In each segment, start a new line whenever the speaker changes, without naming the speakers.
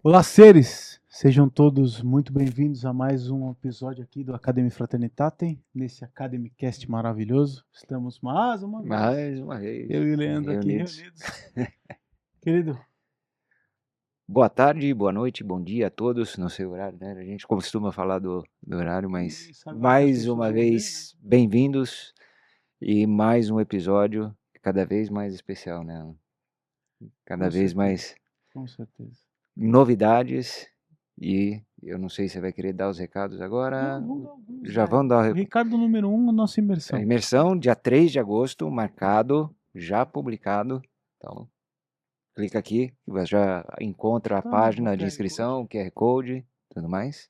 Olá, seres! Sejam todos muito bem-vindos a mais um episódio aqui do Academy Fraternitatem, nesse Academycast maravilhoso. Estamos mais uma vez, eu e o Leandro aqui reunidos. Querido.
Boa tarde, boa noite, bom dia a todos, não sei o horário, né? A gente costuma falar do horário, mas mais uma vez, bem-vindos e mais um episódio cada vez mais especial, né? Cada vez mais...
Com certeza.
Novidades, e eu não sei se você vai querer dar os recados agora. Já vamos dar
o recado número 1, a nossa imersão.
A imersão, dia 3 de agosto, marcado, já publicado. Então, clica aqui, você já encontra a página de inscrição, o QR Code, tudo mais.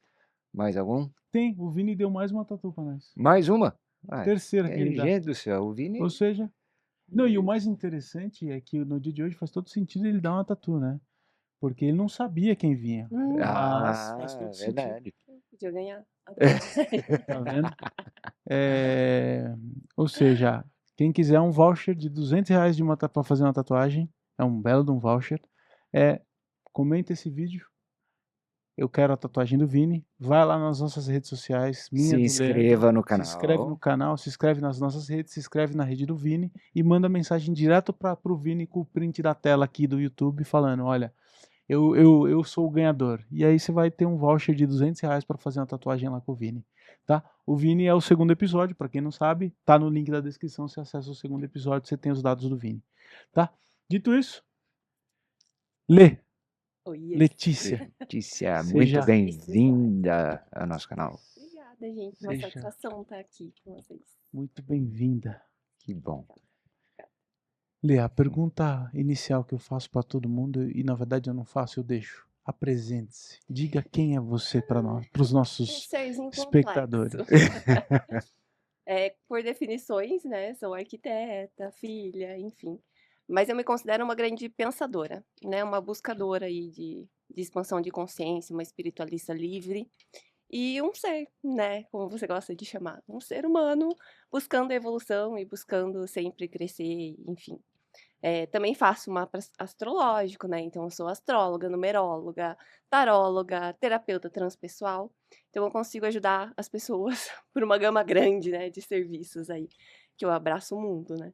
Mais algum?
Tem, o Vini deu mais uma tatu pra nós.
Mais uma?
Terceira que ele dá.
Gente do céu, o Vini...
Ou seja, não, e o mais interessante é que no dia de hoje faz todo sentido ele dar uma tatu, né? Porque ele não sabia quem vinha.
Mas faz verdade.
Podia ganhar.
Tá vendo? Ou seja, quem quiser um voucher de R$200 para fazer uma tatuagem, é um belo de um voucher. Comenta esse vídeo. Eu quero a tatuagem do Vini. Vai lá nas nossas redes sociais.
Se inscreva no canal.
Se inscreve no canal, se inscreve nas nossas redes, se inscreve na rede do Vini e manda mensagem direto pro Vini com o print da tela aqui do YouTube falando, olha, eu sou o ganhador. E aí você vai ter um voucher de R$200 para fazer uma tatuagem lá com o Vini, tá? O Vini é o segundo episódio, para quem não sabe, tá no link da descrição, você acessa o segundo episódio, você tem os dados do Vini, tá? Dito isso, Letícia.
Letícia, muito bem-vinda ao nosso canal.
Obrigada, gente. Uma satisfação estar aqui com vocês.
Muito bem-vinda.
Que bom.
Lê, a pergunta inicial que eu faço para todo mundo, e na verdade eu não faço, eu deixo. Apresente-se. Diga quem é você para os nossos espectadores.
Por definições, né? Sou arquiteta, filha, enfim. Mas eu me considero uma grande pensadora, né? Uma buscadora aí de expansão de consciência, uma espiritualista livre. E um ser, né? Como você gosta de chamar. Um ser humano buscando a evolução e buscando sempre crescer, enfim. Também faço mapa astrológico, né? Então eu sou astróloga, numeróloga, taróloga, terapeuta transpessoal. Então eu consigo ajudar as pessoas por uma gama grande, né, de serviços aí, que eu abraço o mundo, né?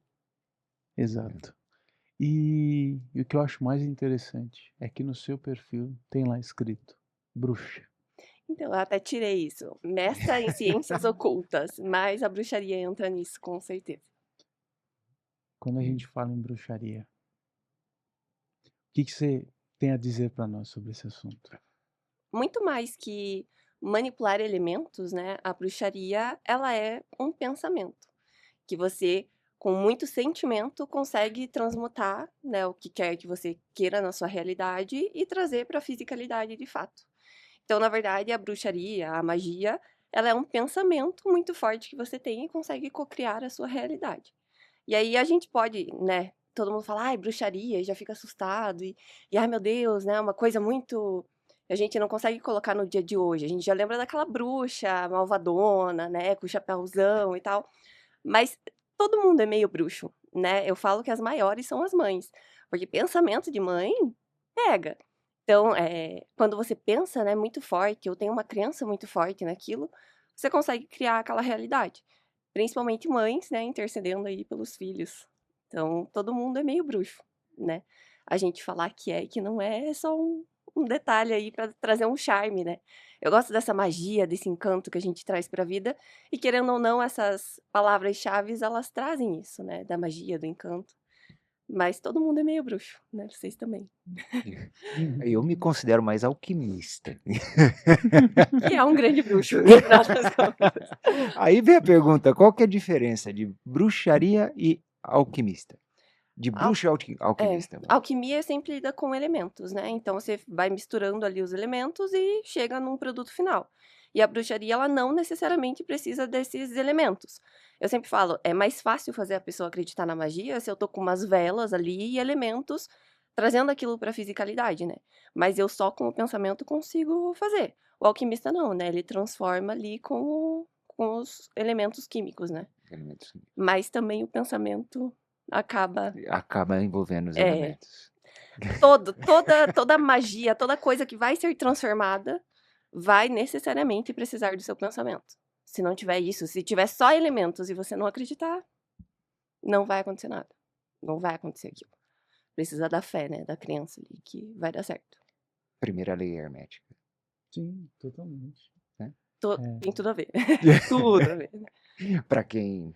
Exato. E o que eu acho mais interessante é que no seu perfil tem lá escrito bruxa.
Então, eu até tirei isso. Mestra em ciências ocultas, mas a bruxaria entra nisso, com certeza.
Quando a gente fala em bruxaria, o que você tem a dizer para nós sobre esse assunto?
Muito mais que manipular elementos, né? A bruxaria, ela é um pensamento que você, com muito sentimento, consegue transmutar, né, o que quer que você queira na sua realidade e trazer para a fisicalidade de fato. Então, na verdade, a bruxaria, a magia, ela é um pensamento muito forte que você tem e consegue cocriar a sua realidade. E aí a gente pode, né, todo mundo fala: "Ai, bruxaria", e já fica assustado e "Ai, meu Deus", né, uma coisa muito a gente não consegue colocar no dia de hoje. A gente já lembra daquela bruxa malvadona, né, com o chapéuzão e tal, mas todo mundo é meio bruxo, né. Eu falo que as maiores são as mães, porque pensamento de mãe pega. Então, quando você pensa, né, muito forte ou tem uma crença muito forte naquilo, você consegue criar aquela realidade. Principalmente mães, né, intercedendo aí pelos filhos. Então, todo mundo é meio bruxo, né. A gente falar que é e que não é só um detalhe aí para trazer um charme, né. Eu gosto dessa magia, desse encanto que a gente traz para a vida e querendo ou não essas palavras-chaves elas trazem isso, né, da magia, do encanto. Mas todo mundo é meio bruxo, né, vocês também.
Eu me considero mais alquimista.
Que é um grande bruxo, no final das contas.
Aí vem a pergunta, qual que é a diferença de bruxaria e alquimista? De
Al
bruxo e alquimista, vai.
alquimia sempre lida com elementos, né, então você vai misturando ali os elementos e chega num produto final. E a bruxaria, ela não necessariamente precisa desses elementos. Eu sempre falo, é mais fácil fazer a pessoa acreditar na magia se eu tô com umas velas ali e elementos trazendo aquilo pra fisicalidade, né. Mas eu só com o pensamento consigo fazer. O alquimista não, né, ele transforma ali com os elementos químicos, né.
Elementos químicos.
Mas também o pensamento acaba
Acaba envolvendo os
é.
elementos.
Toda magia, toda coisa que vai ser transformada, vai necessariamente precisar do seu pensamento. Se não tiver isso, se tiver só elementos e você não acreditar, não vai acontecer nada. Não vai acontecer aquilo. Precisa da fé, né, da crença ali que vai dar certo.
Primeira lei hermética,
Sim, totalmente.
né?
Tem tudo a ver. Tudo a ver.
Para quem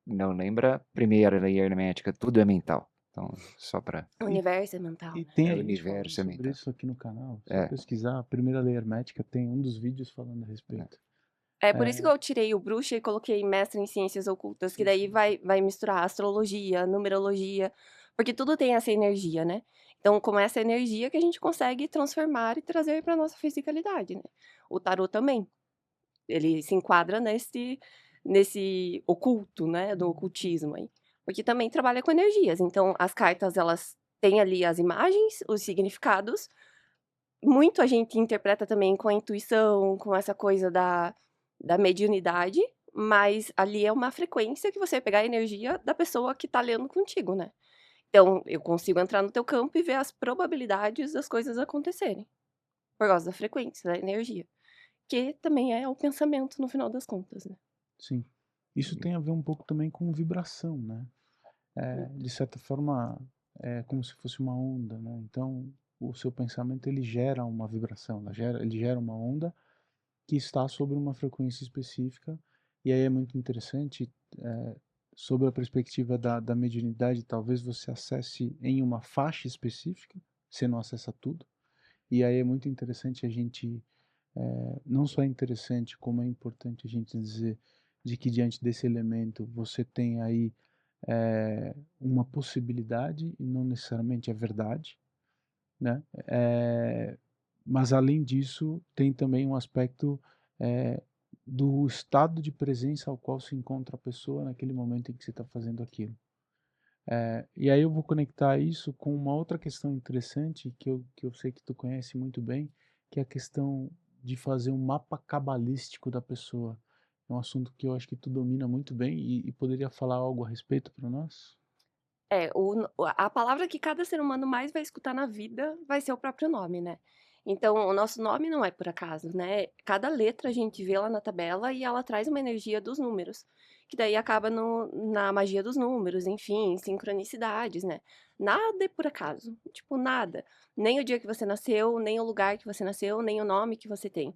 não lembra, primeira lei hermética, tudo é mental. Então, só para
O universo é mental,
E
né.
tem
É
a
o
gente falando
universo, é
sobre
mental.
isso aqui no canal. Se
É.
pesquisar a primeira lei hermética, tem um dos vídeos falando a respeito.
É por isso que eu tirei o bruxa e coloquei mestre em ciências ocultas, que
Sim,
daí
sim.
vai misturar astrologia, numerologia, porque tudo tem essa energia, né. Então com essa energia que a gente consegue transformar e trazer para nossa fisicalidade, né. O tarô também, ele se enquadra nesse oculto, né, do ocultismo aí, porque também trabalha com energias, então as cartas elas têm ali as imagens, os significados, muito a gente interpreta também com a intuição, com essa coisa da mediunidade, mas ali é uma frequência que você vai pegar a energia da pessoa que tá lendo contigo, né. Então, eu consigo entrar no teu campo e ver as probabilidades das coisas acontecerem, por causa da frequência, da energia, que também é o pensamento no final das contas, né.
Sim. Isso tem a ver um pouco também com vibração, né? De certa forma, é como se fosse uma onda, né? Então, o seu pensamento ele gera uma vibração, ele gera uma onda que está sobre uma frequência específica. E aí é muito interessante, sobre a perspectiva da mediunidade, talvez você acesse em uma faixa específica, você não acessa tudo. E aí é muito interessante a gente, não só é interessante, como é importante a gente dizer de que diante desse elemento você tem aí uma possibilidade e não necessariamente a verdade, né? Mas além disso, tem também um aspecto do estado de presença ao qual se encontra a pessoa naquele momento em que você está fazendo aquilo. E aí eu vou conectar isso com uma outra questão interessante que eu sei que tu conhece muito bem, que é a questão de fazer um mapa cabalístico da pessoa. É um assunto que eu acho que tu domina muito bem e poderia falar algo a respeito para nós?
A palavra que cada ser humano mais vai escutar na vida vai ser o próprio nome, né. Então o nosso nome não é por acaso, né, cada letra a gente vê lá na tabela e ela traz uma energia dos números, que daí acaba na magia dos números, enfim, sincronicidades, né. Nada é por acaso, tipo nada, nem o dia que você nasceu, nem o lugar que você nasceu, nem o nome que você tem.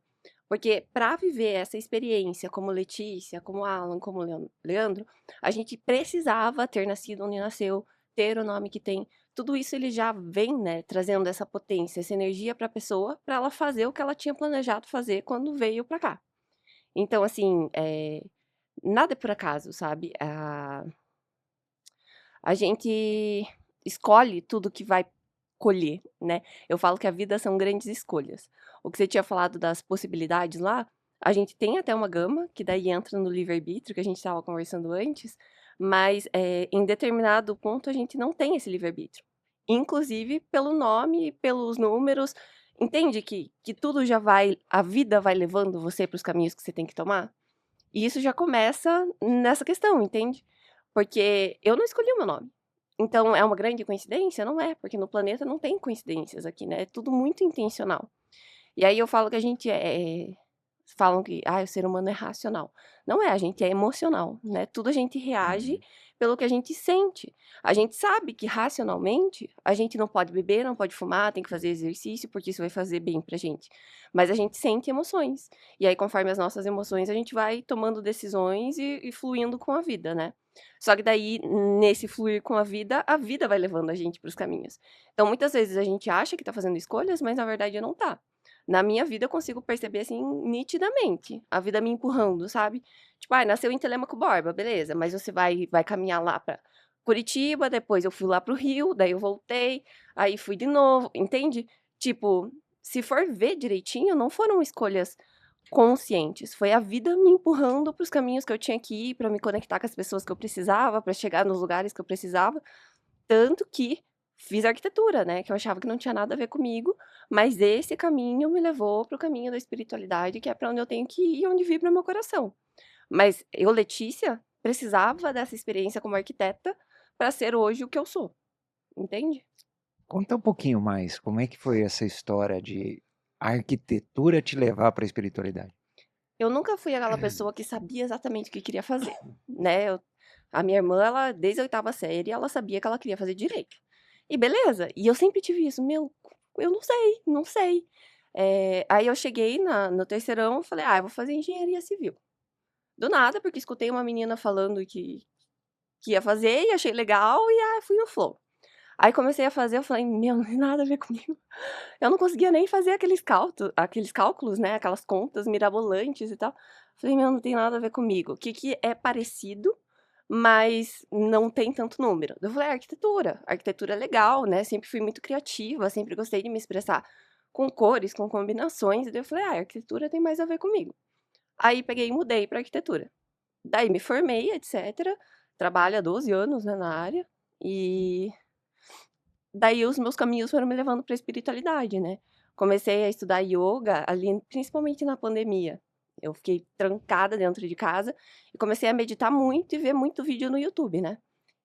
Porque para viver essa experiência como Letícia, como Alan, como Leandro, a gente precisava ter nascido onde nasceu, ter o nome que tem. Tudo isso ele já vem, né, trazendo essa potência, essa energia para a pessoa, para ela fazer o que ela tinha planejado fazer quando veio para cá. Então, assim, nada é por acaso, sabe? A gente escolhe tudo que vai colher, né? Eu falo que a vida são grandes escolhas. O que você tinha falado das possibilidades lá, A gente tem até uma gama, que daí entra no livre-arbítrio, que a gente estava conversando antes, mas em determinado ponto a gente não tem esse livre-arbítrio. Inclusive pelo nome, pelos números. Entende que tudo já vai, a vida vai levando você para os caminhos que você tem que tomar? E isso já começa nessa questão, entende? Porque eu não escolhi o meu nome. Então é uma grande coincidência? Não é, porque no planeta não tem coincidências aqui, né? É tudo muito intencional. E aí eu falo que a gente falam que o ser humano é racional. Não é, a gente é emocional, né? Tudo a gente reage pelo que a gente sente. A gente sabe que racionalmente a gente não pode beber, não pode fumar, tem que fazer exercício, porque isso vai fazer bem pra gente. Mas a gente sente emoções. E aí, conforme as nossas emoções, a gente vai tomando decisões e fluindo com a vida, né? Só que daí, nesse fluir com a vida vai levando a gente para os caminhos. Então, muitas vezes a gente acha que tá fazendo escolhas, mas na verdade não tá. Na minha vida eu consigo perceber, assim, nitidamente, a vida me empurrando, sabe. Tipo, nasceu em Telêmaco Borba, beleza, mas você vai caminhar lá pra Curitiba, depois eu fui lá para o Rio, daí eu voltei, aí fui de novo, entende? Tipo, se for ver direitinho, não foram escolhas conscientes, foi a vida me empurrando para os caminhos que eu tinha que ir, pra me conectar com as pessoas que eu precisava, pra chegar nos lugares que eu precisava. Tanto que fiz arquitetura, né, que eu achava que não tinha nada a ver comigo, mas esse caminho me levou para o caminho da espiritualidade, que é para onde eu tenho que ir e onde vibra meu coração. Mas eu, Letícia, precisava dessa experiência como arquiteta para ser hoje o que eu sou, entende?
Conta um pouquinho mais, como é que foi essa história de a arquitetura te levar para a espiritualidade?
Eu nunca fui aquela pessoa que sabia exatamente o que queria fazer, né, a minha irmã, ela desde a 8ª série, ela sabia que ela queria fazer direito. E beleza, e eu sempre tive isso: "Meu, eu não sei, não sei". Aí eu cheguei no terceirão, falei: "Eu vou fazer engenharia civil". Do nada, porque escutei uma menina falando que ia fazer e achei legal e, fui no flow. Aí comecei a fazer, eu falei: "Meu, não tem nada a ver comigo". Eu não conseguia nem fazer aqueles cálculos, né, aquelas contas mirabolantes e tal. Falei: "Meu, não tem nada a ver comigo. O que que é parecido, mas não tem tanto número?". Eu falei: arquitetura. Arquitetura é legal, né". Sempre fui muito criativa, sempre gostei de me expressar com cores, com combinações, e daí eu falei: arquitetura tem mais a ver comigo". Aí peguei e mudei pra arquitetura. Daí me formei, etcétera, trabalho há 12 anos, né, na área, e daí os meus caminhos foram me levando para a espiritualidade, né. Comecei a estudar ioga ali, principalmente na pandemia. Eu fiquei trancada dentro de casa e comecei a meditar muito e ver muito vídeo no YouTube, né.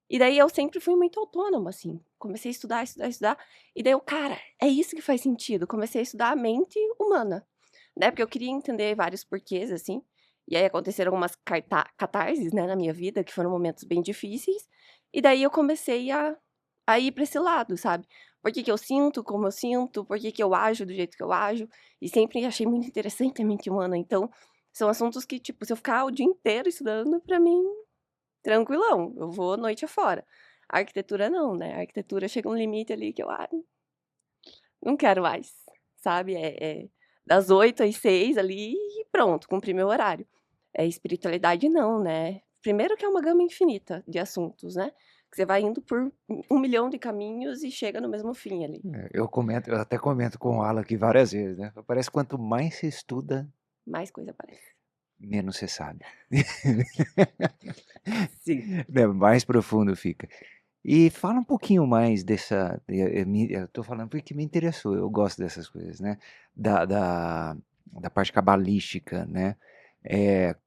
E daí eu sempre fui muito autônoma, assim, comecei a estudar, estudar, estudar, e daí eu: "Cara, é isso que faz sentido". Comecei a estudar a mente humana, né, porque eu queria entender vários porquês, assim, e aí aconteceram algumas catarses, né, na minha vida, que foram momentos bem difíceis, e daí eu comecei a ir para esse lado, sabe. Por que que eu sinto como eu sinto, por que que eu ajo do jeito que eu ajo, e sempre achei muito interessante a mente humana, então, são assuntos que, tipo, se eu ficar o dia inteiro estudando, pra mim, tranquilão, eu vou noite afora. A arquitetura não, né, a arquitetura chega um limite ali que eu: não quero mais", sabe, das 8 às 6 ali e pronto, cumpri meu horário. Espiritualidade não, né. Primeiro que é uma gama infinita de assuntos, né, que você vai indo por 1 milhão de caminhos e chega no mesmo fim ali.
Eu até comento com o Alan aqui várias vezes, né, parece que quanto mais você estuda,
Mais coisa aparece.
menos você sabe.
Sim.
Né, mais profundo fica. E fala um pouquinho mais dessa eu tô falando porque me interessou, eu gosto dessas coisas, né, da da da parte cabalística, né.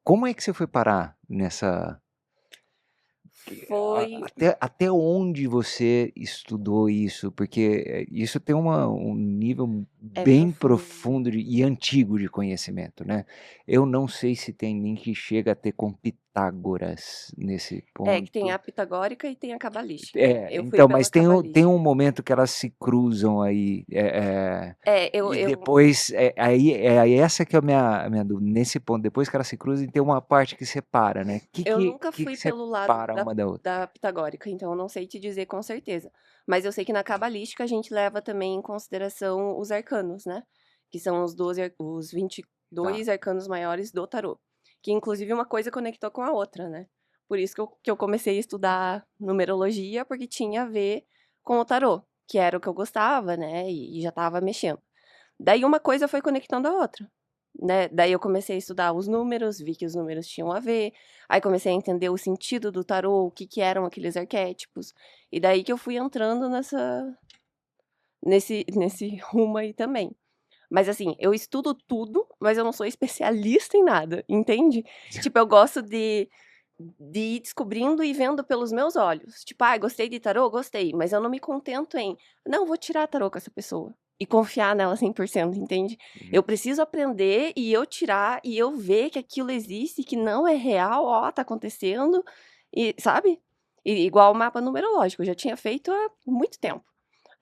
Como é que você foi parar nessa
Foi
até onde você estudou isso? Porque, isso tem um nível
é
bem
profundo.
profundo e antigo de conhecimento, né. Eu não sei se tem nem que chega a ter com Pitágoras nesse
Que tem
ponto.
a pitagórica e tem a cabalística.
É,
Eu fui
então,
pela
mas tem um
cabalística.
momento que elas se cruzam aí, e
Eu
depois, aí essa que é a minha dúvida, nesse ponto, depois que elas se cruzam tem uma parte que separa, né. Que
eu
que
nunca
que
fui
que
pelo lado
separa uma da outra?
da pitagórica, então eu não sei te dizer com certeza. Mas eu sei que na cabalística a gente leva também em consideração os arcanos, né, que são os vinte e
Tá.
dois arcanos maiores do tarô, que inclusive uma coisa conectou com a outra, né. Por isso que eu comecei a estudar numerologia, porque tinha a ver com o tarô, que era o que eu gostava, né, e já estava mexendo. Daí uma coisa foi conectando a outra. né? Daí eu comecei a estudar os números, vi que os números tinham a ver. Aí comecei a entender o sentido do tarô, o que que eram aqueles arquétipos. E daí que eu fui entrando nesse rumo aí também. Mas assim, eu estudo tudo, mas eu não sou especialista em nada, entende? Tipo, eu gosto de ir descobrindo e vendo pelos meus olhos. Tipo, gostei de tarô? Gostei. Mas eu não me contento em, não, vou tirar tarô com essa pessoa. E confiar nela 100%, entende? Eu preciso aprender e eu tirar e eu ver que aquilo existe, que não é real, ó, tá acontecendo. E, sabe? E, igual o mapa numerológico, eu já tinha feito há muito tempo.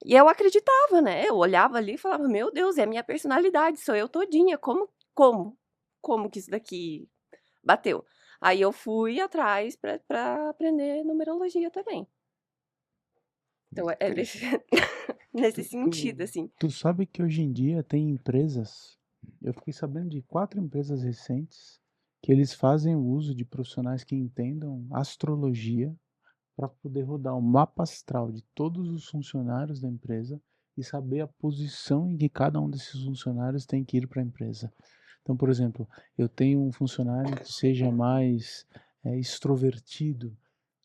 E eu acreditava, né? Eu olhava ali e falava, meu Deus, é a minha personalidade, sou eu todinha. Como que isso daqui bateu? Aí eu fui atrás pra aprender numerologia também. Então é nesse, nesse sentido, assim.
Tu sabe que hoje em dia tem empresas, eu fiquei sabendo de 4 empresas recentes, que eles fazem o uso de profissionais que entendam astrologia para poder rodar o mapa astral de todos os funcionários da empresa e saber a posição em que cada um desses funcionários tem que ir para a empresa. Então, por exemplo, eu tenho um funcionário que seja mais extrovertido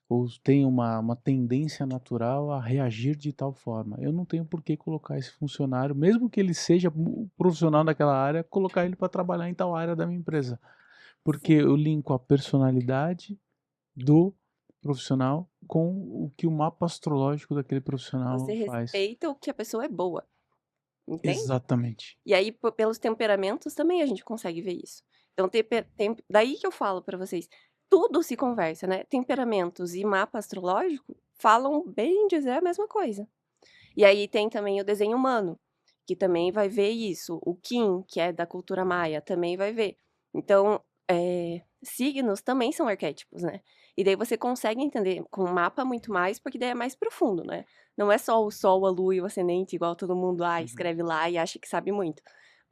ou tenha uma tendência natural a reagir de tal forma. Eu não tenho por que colocar esse funcionário, mesmo que ele seja profissional daquela área, colocar ele para trabalhar em tal área da minha empresa. Porque eu linko a personalidade do profissional com o que o mapa astrológico daquele profissional
Você
faz.
respeita o que a pessoa é boa. Entende?
Exatamente.
E aí, pelos temperamentos, também a gente consegue ver isso. Então, daí que eu falo pra vocês, tudo se conversa, né? Temperamentos e mapa astrológico falam, bem dizer, a mesma coisa. E aí tem também o desenho humano, que também vai ver isso. O Kim, que é da cultura maia, também vai ver. Então, signos também são arquétipos, né? E daí você consegue entender com o mapa muito mais, porque daí é mais profundo, né? Não é só o Sol, a Lua e o Ascendente, igual todo mundo escreve lá e acha que sabe muito.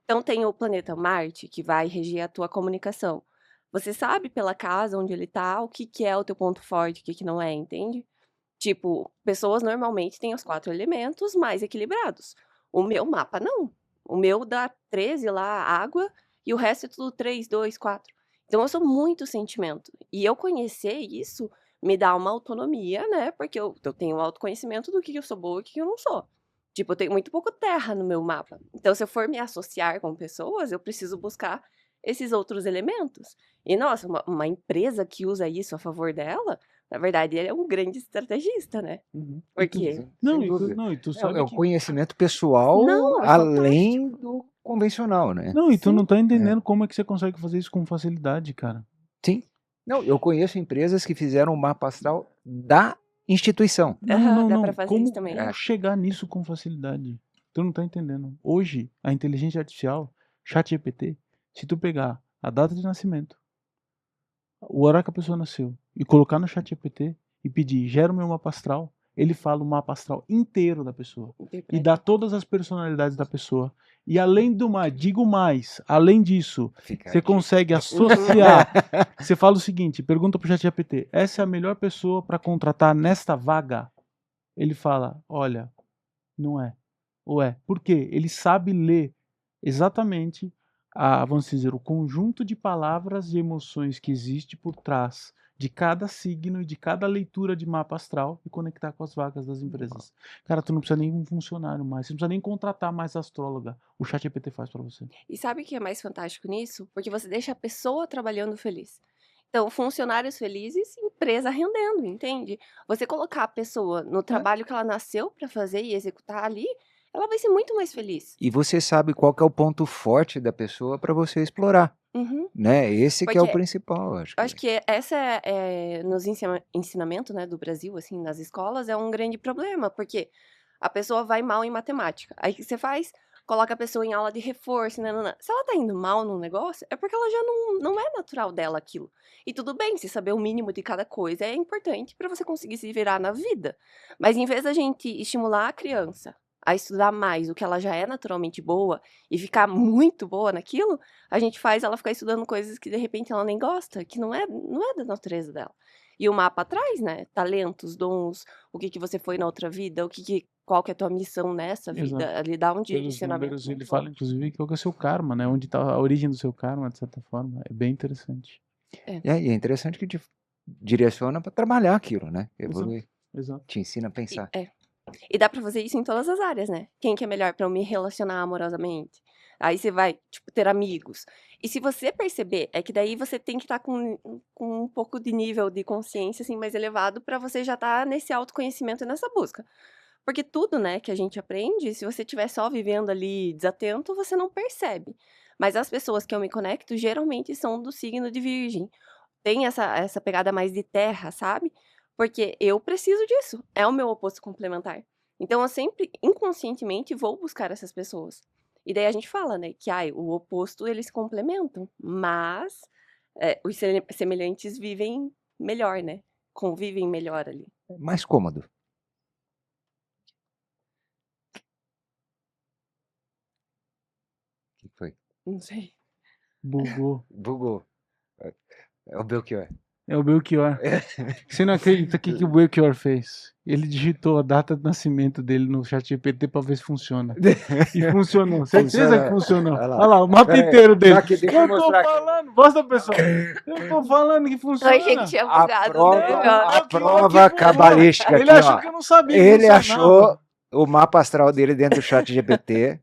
Então tem o planeta Marte, que vai reger a tua comunicação. Você sabe pela casa onde ele tá, o que que é o teu ponto forte, o que que não é, entende? Tipo, pessoas normalmente têm os 4 elementos mais equilibrados. O meu mapa não. O meu dá 13 lá, água, e o resto é tudo 3, 2, 4. Então eu sou muito sentimento. E eu conhecer isso me dá uma autonomia, né? Porque eu tenho autoconhecimento do que eu sou boa e o que eu não sou. Tipo, eu tenho muito pouco terra no meu mapa. Então, se eu for me associar com pessoas, eu preciso buscar esses outros elementos. E, nossa, uma empresa que usa isso a favor dela, na verdade, ele é um grande estrategista, né? Porque.
Não,
Sem dúvida.
e tu
É
sabe
o
que
conhecimento pessoal
Não, é
além do convencional, né?
não, e tu não
Sim.
tá entendendo como é que você consegue fazer isso com facilidade, cara.
Sim. Não, eu conheço empresas que fizeram o mapa astral da instituição.
Dá pra fazer isso também.
Como chegar nisso com facilidade? Tu não tá entendendo. Hoje, a inteligência artificial, ChatGPT, se tu pegar a data de nascimento, o horário que a pessoa nasceu, e colocar no ChatGPT e pedir, gera o meu mapa astral, ele fala o mapa astral inteiro da pessoa. E dá todas as personalidades da pessoa. E além do mais, digo mais, além disso, você consegue associar. Você fala o seguinte, pergunta pro ChatGPT, essa é a melhor pessoa para contratar nesta vaga? Ele fala, olha, não é. Ou é. Por quê? Ele sabe ler exatamente, vamos dizer, o conjunto de palavras e emoções que existe por trás de cada signo e de cada leitura de mapa astral e conectar com as vagas das empresas. Cara, tu não precisa nem um funcionário mais, você não precisa nem contratar mais astróloga. O ChatGPT faz para você.
E sabe o que é mais fantástico nisso? Porque você deixa a pessoa trabalhando feliz. Então, funcionários felizes, empresa rendendo, entende? Você colocar a pessoa no trabalho que ela nasceu para fazer e executar ali, ela vai ser muito mais feliz.
E você sabe qual que é o ponto forte da pessoa para você explorar, né? Esse que é o principal, acho.
Acho que essa nos ensinamento, né, do Brasil, assim, nas escolas, é um grande problema, porque a pessoa vai mal em matemática. Aí o que você faz? Coloca a pessoa em aula de reforço, nananã. Se ela tá indo mal no negócio, é porque ela já não é natural dela aquilo. E tudo bem, se saber o mínimo de cada coisa é importante para você conseguir se virar na vida. Mas em vez da gente estimular a criança a estudar mais o que ela já é naturalmente boa e ficar muito boa naquilo, a gente faz ela ficar estudando coisas que de repente ela nem gosta, que não é da natureza dela. E o mapa traz, né? Talentos, dons, o que você foi na outra vida, qual que é a tua missão nessa vida,
Exato.
ele dá um
Pelos
direcionamento
números, ele
muito
fala,
bom.
inclusive, qual que é o seu karma, né? Onde está a origem do seu karma, de certa forma. É bem interessante.
E é interessante que te direciona para trabalhar aquilo, né? Evoluir.
Exato.
Te ensina a pensar.
E dá pra fazer isso em todas as áreas, né? Quem que é melhor pra eu me relacionar amorosamente? Aí você vai, tipo, ter amigos. E se você perceber, é que daí você tem que estar com um pouco de nível de consciência, assim, mais elevado pra você já estar nesse autoconhecimento e nessa busca. Porque tudo, né, que a gente aprende, se você estiver só vivendo ali desatento, você não percebe. Mas as pessoas que eu me conecto, geralmente são do signo de Virgem. Tem essa pegada mais de terra, sabe? Porque eu preciso disso, é o meu oposto complementar. Então eu sempre, inconscientemente, vou buscar essas pessoas. E daí a gente fala, né, que o oposto eles se complementam, mas os semelhantes vivem melhor, né? Convivem melhor ali.
Mais cômodo. O que foi?
Não sei.
Bugou.
Bugou. É o Belchior.
É o Belchior. Você não acredita o que o Belchior fez? Ele digitou a data de nascimento dele no ChatGPT pra ver se funciona. E funcionou. Certeza que funcionou.
Olha lá.
Olha lá, o mapa
Pera aí,
inteiro dele.
só que deixa eu
Eu tô
mostrar aqui.
falando, mostra pessoal. Eu tô falando que funciona.
Eu achei que tinha
A
bugado.
prova,
né?
a
que
prova
bugou.
cabalística
Ele
aqui,
achou
ó.
que eu não sabia que
Ele
funcionava.
achou o mapa astral dele dentro do chat GPT,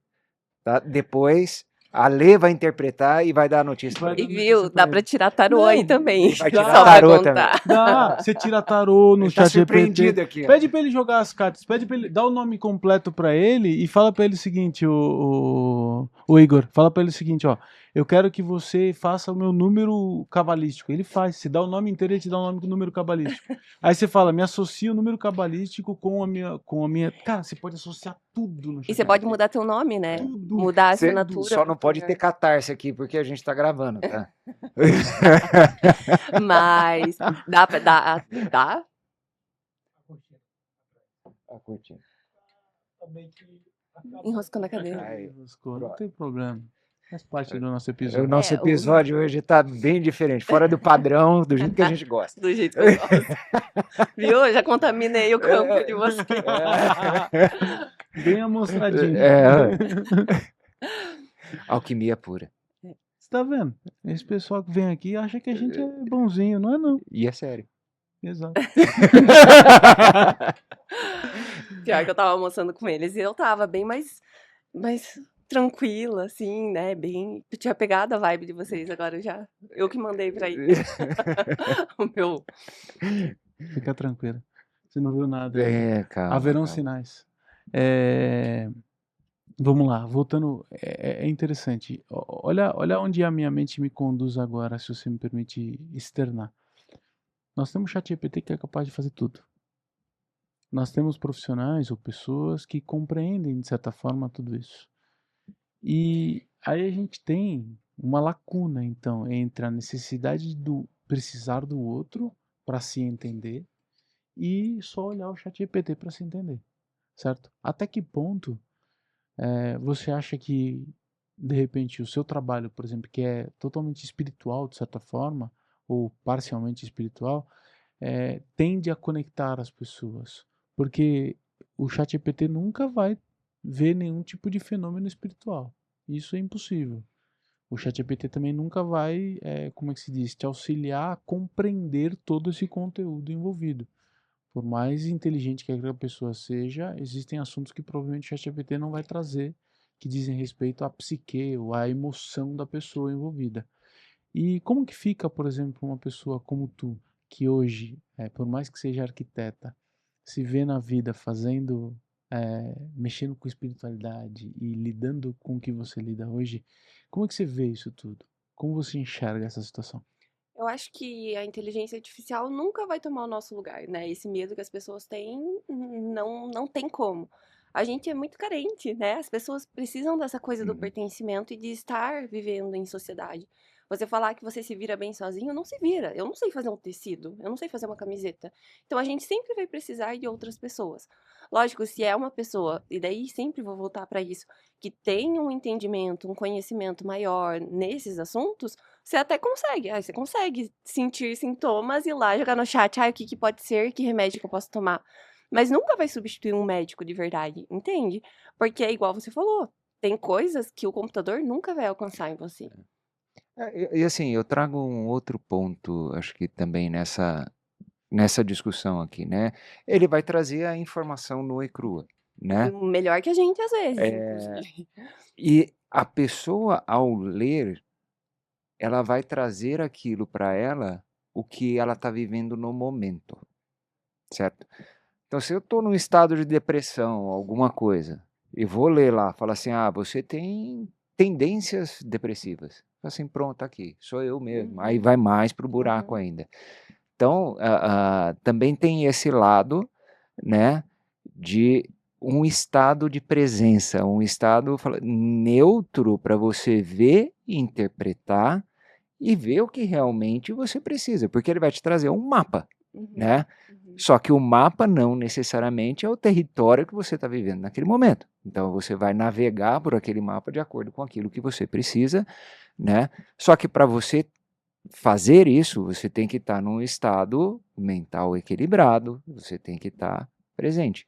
tá? Depois a Lê vai interpretar e vai dar a notícia pra
Vai
ele.
E
dar notícia
viu,
pra
dá
ele.
pra tirar tarô
Não,
aí também.
Vai
dá.
tirar
Só pra
tarô também.
contar.
Dá, você tira tarô no
Ele tá
chat
surpreendido
GPT.
aqui, ó.
Pede pra ele jogar as cartas, pede pra ele dar o nome completo pra ele e fala pra ele o seguinte, o Igor, fala pra ele o seguinte, ó, eu quero que você faça o meu número cabalístico. Ele faz, você dá o nome inteiro, ele te dá o nome com o número cabalístico. Aí você fala, me associa o número cabalístico com a minha, cara, você pode associar tudo no
E
chat
você pode
GPT.
mudar teu nome, né?
Tudo.
Mudar a
Cê
assinatura.
só não
pra
pode ter catarse aqui, porque a gente tá gravando, tá?
Mas dá pra dar. Dá?
A cortina.
Enroscou na cadeira.
Aí,
Enroscou, não
pronto.
tem problema. Faz parte do nosso
O
episódio.
nosso
É,
episódio hoje tá bem diferente, fora do padrão, do jeito que a gente gosta.
Do jeito que eu gosto. Viu? Eu já contaminei o campo de você.
Bem amostradinho.
Alquimia pura.
Você tá vendo? Esse pessoal que vem aqui acha que a gente é bonzinho, não é não.
E é sério.
Exato.
Pior que eu tava almoçando com eles e eu tava bem mais tranquila, assim, né? Bem. Eu tinha pegado a vibe de vocês, agora eu que mandei pra ir. O meu.
Fica tranquila. Você não viu nada.
Calma.
Haverão
calma.
sinais. Vamos lá, voltando. É interessante. Olha onde a minha mente me conduz agora, se você me permite externar. Nós temos ChatGPT que é capaz de fazer tudo. Nós temos profissionais ou pessoas que compreendem, de certa forma, tudo isso. E aí a gente tem uma lacuna, então, entre a necessidade do precisar do outro para se entender e só olhar o ChatGPT para se entender, certo? Até que ponto você acha que, de repente, o seu trabalho, por exemplo, que é totalmente espiritual, de certa forma, ou parcialmente espiritual, tende a conectar as pessoas? Porque o ChatGPT nunca vai ver nenhum tipo de fenômeno espiritual. Isso é impossível. O ChatGPT também nunca vai, como é que se diz, te auxiliar a compreender todo esse conteúdo envolvido. Por mais inteligente que aquela pessoa seja, existem assuntos que provavelmente o ChatGPT não vai trazer, que dizem respeito à psique ou à emoção da pessoa envolvida. E como que fica, por exemplo, uma pessoa como tu, que hoje, por mais que seja arquiteta, se vê na vida fazendo, mexendo com espiritualidade e lidando com o que você lida hoje, como é que você vê isso tudo? Como você enxerga essa situação?
Eu acho que a inteligência artificial nunca vai tomar o nosso lugar, né? Esse medo que as pessoas têm, não tem como. A gente é muito carente, né? As pessoas precisam dessa coisa do
Uhum.
pertencimento e de estar vivendo em sociedade. Você falar que você se vira bem sozinho, não se vira. Eu não sei fazer um tecido, eu não sei fazer uma camiseta. Então a gente sempre vai precisar de outras pessoas. Lógico, se é uma pessoa, e daí sempre vou voltar para isso, que tem um entendimento, um conhecimento maior nesses assuntos, você até consegue. Aí você consegue sentir sintomas e ir lá jogar no chat, o que pode ser, que remédio que eu posso tomar. Mas nunca vai substituir um médico de verdade, entende? Porque é igual você falou, tem coisas que o computador nunca vai alcançar em você.
E assim, eu trago um outro ponto, acho que também nessa discussão aqui, né? Ele vai trazer a informação nua e crua, né?
Melhor que a gente às vezes,
É,
inclusive.
e a pessoa, ao ler, ela vai trazer aquilo para ela, o que ela está vivendo no momento, certo? Então, se eu estou num estado de depressão, alguma coisa, e vou ler lá, fala assim, você tem tendências depressivas. Fala assim, pronto, tá aqui, sou eu mesmo. Aí vai mais pro buraco ainda. Então, também tem esse lado, né, de um estado de presença, um estado neutro para você ver, interpretar e ver o que realmente você precisa, porque ele vai te trazer um mapa, né? Só que o mapa não necessariamente é o território que você está vivendo naquele momento. Então você vai navegar por aquele mapa de acordo com aquilo que você precisa, né? Só que para você fazer isso, você tem que estar num estado mental equilibrado, você tem que estar presente.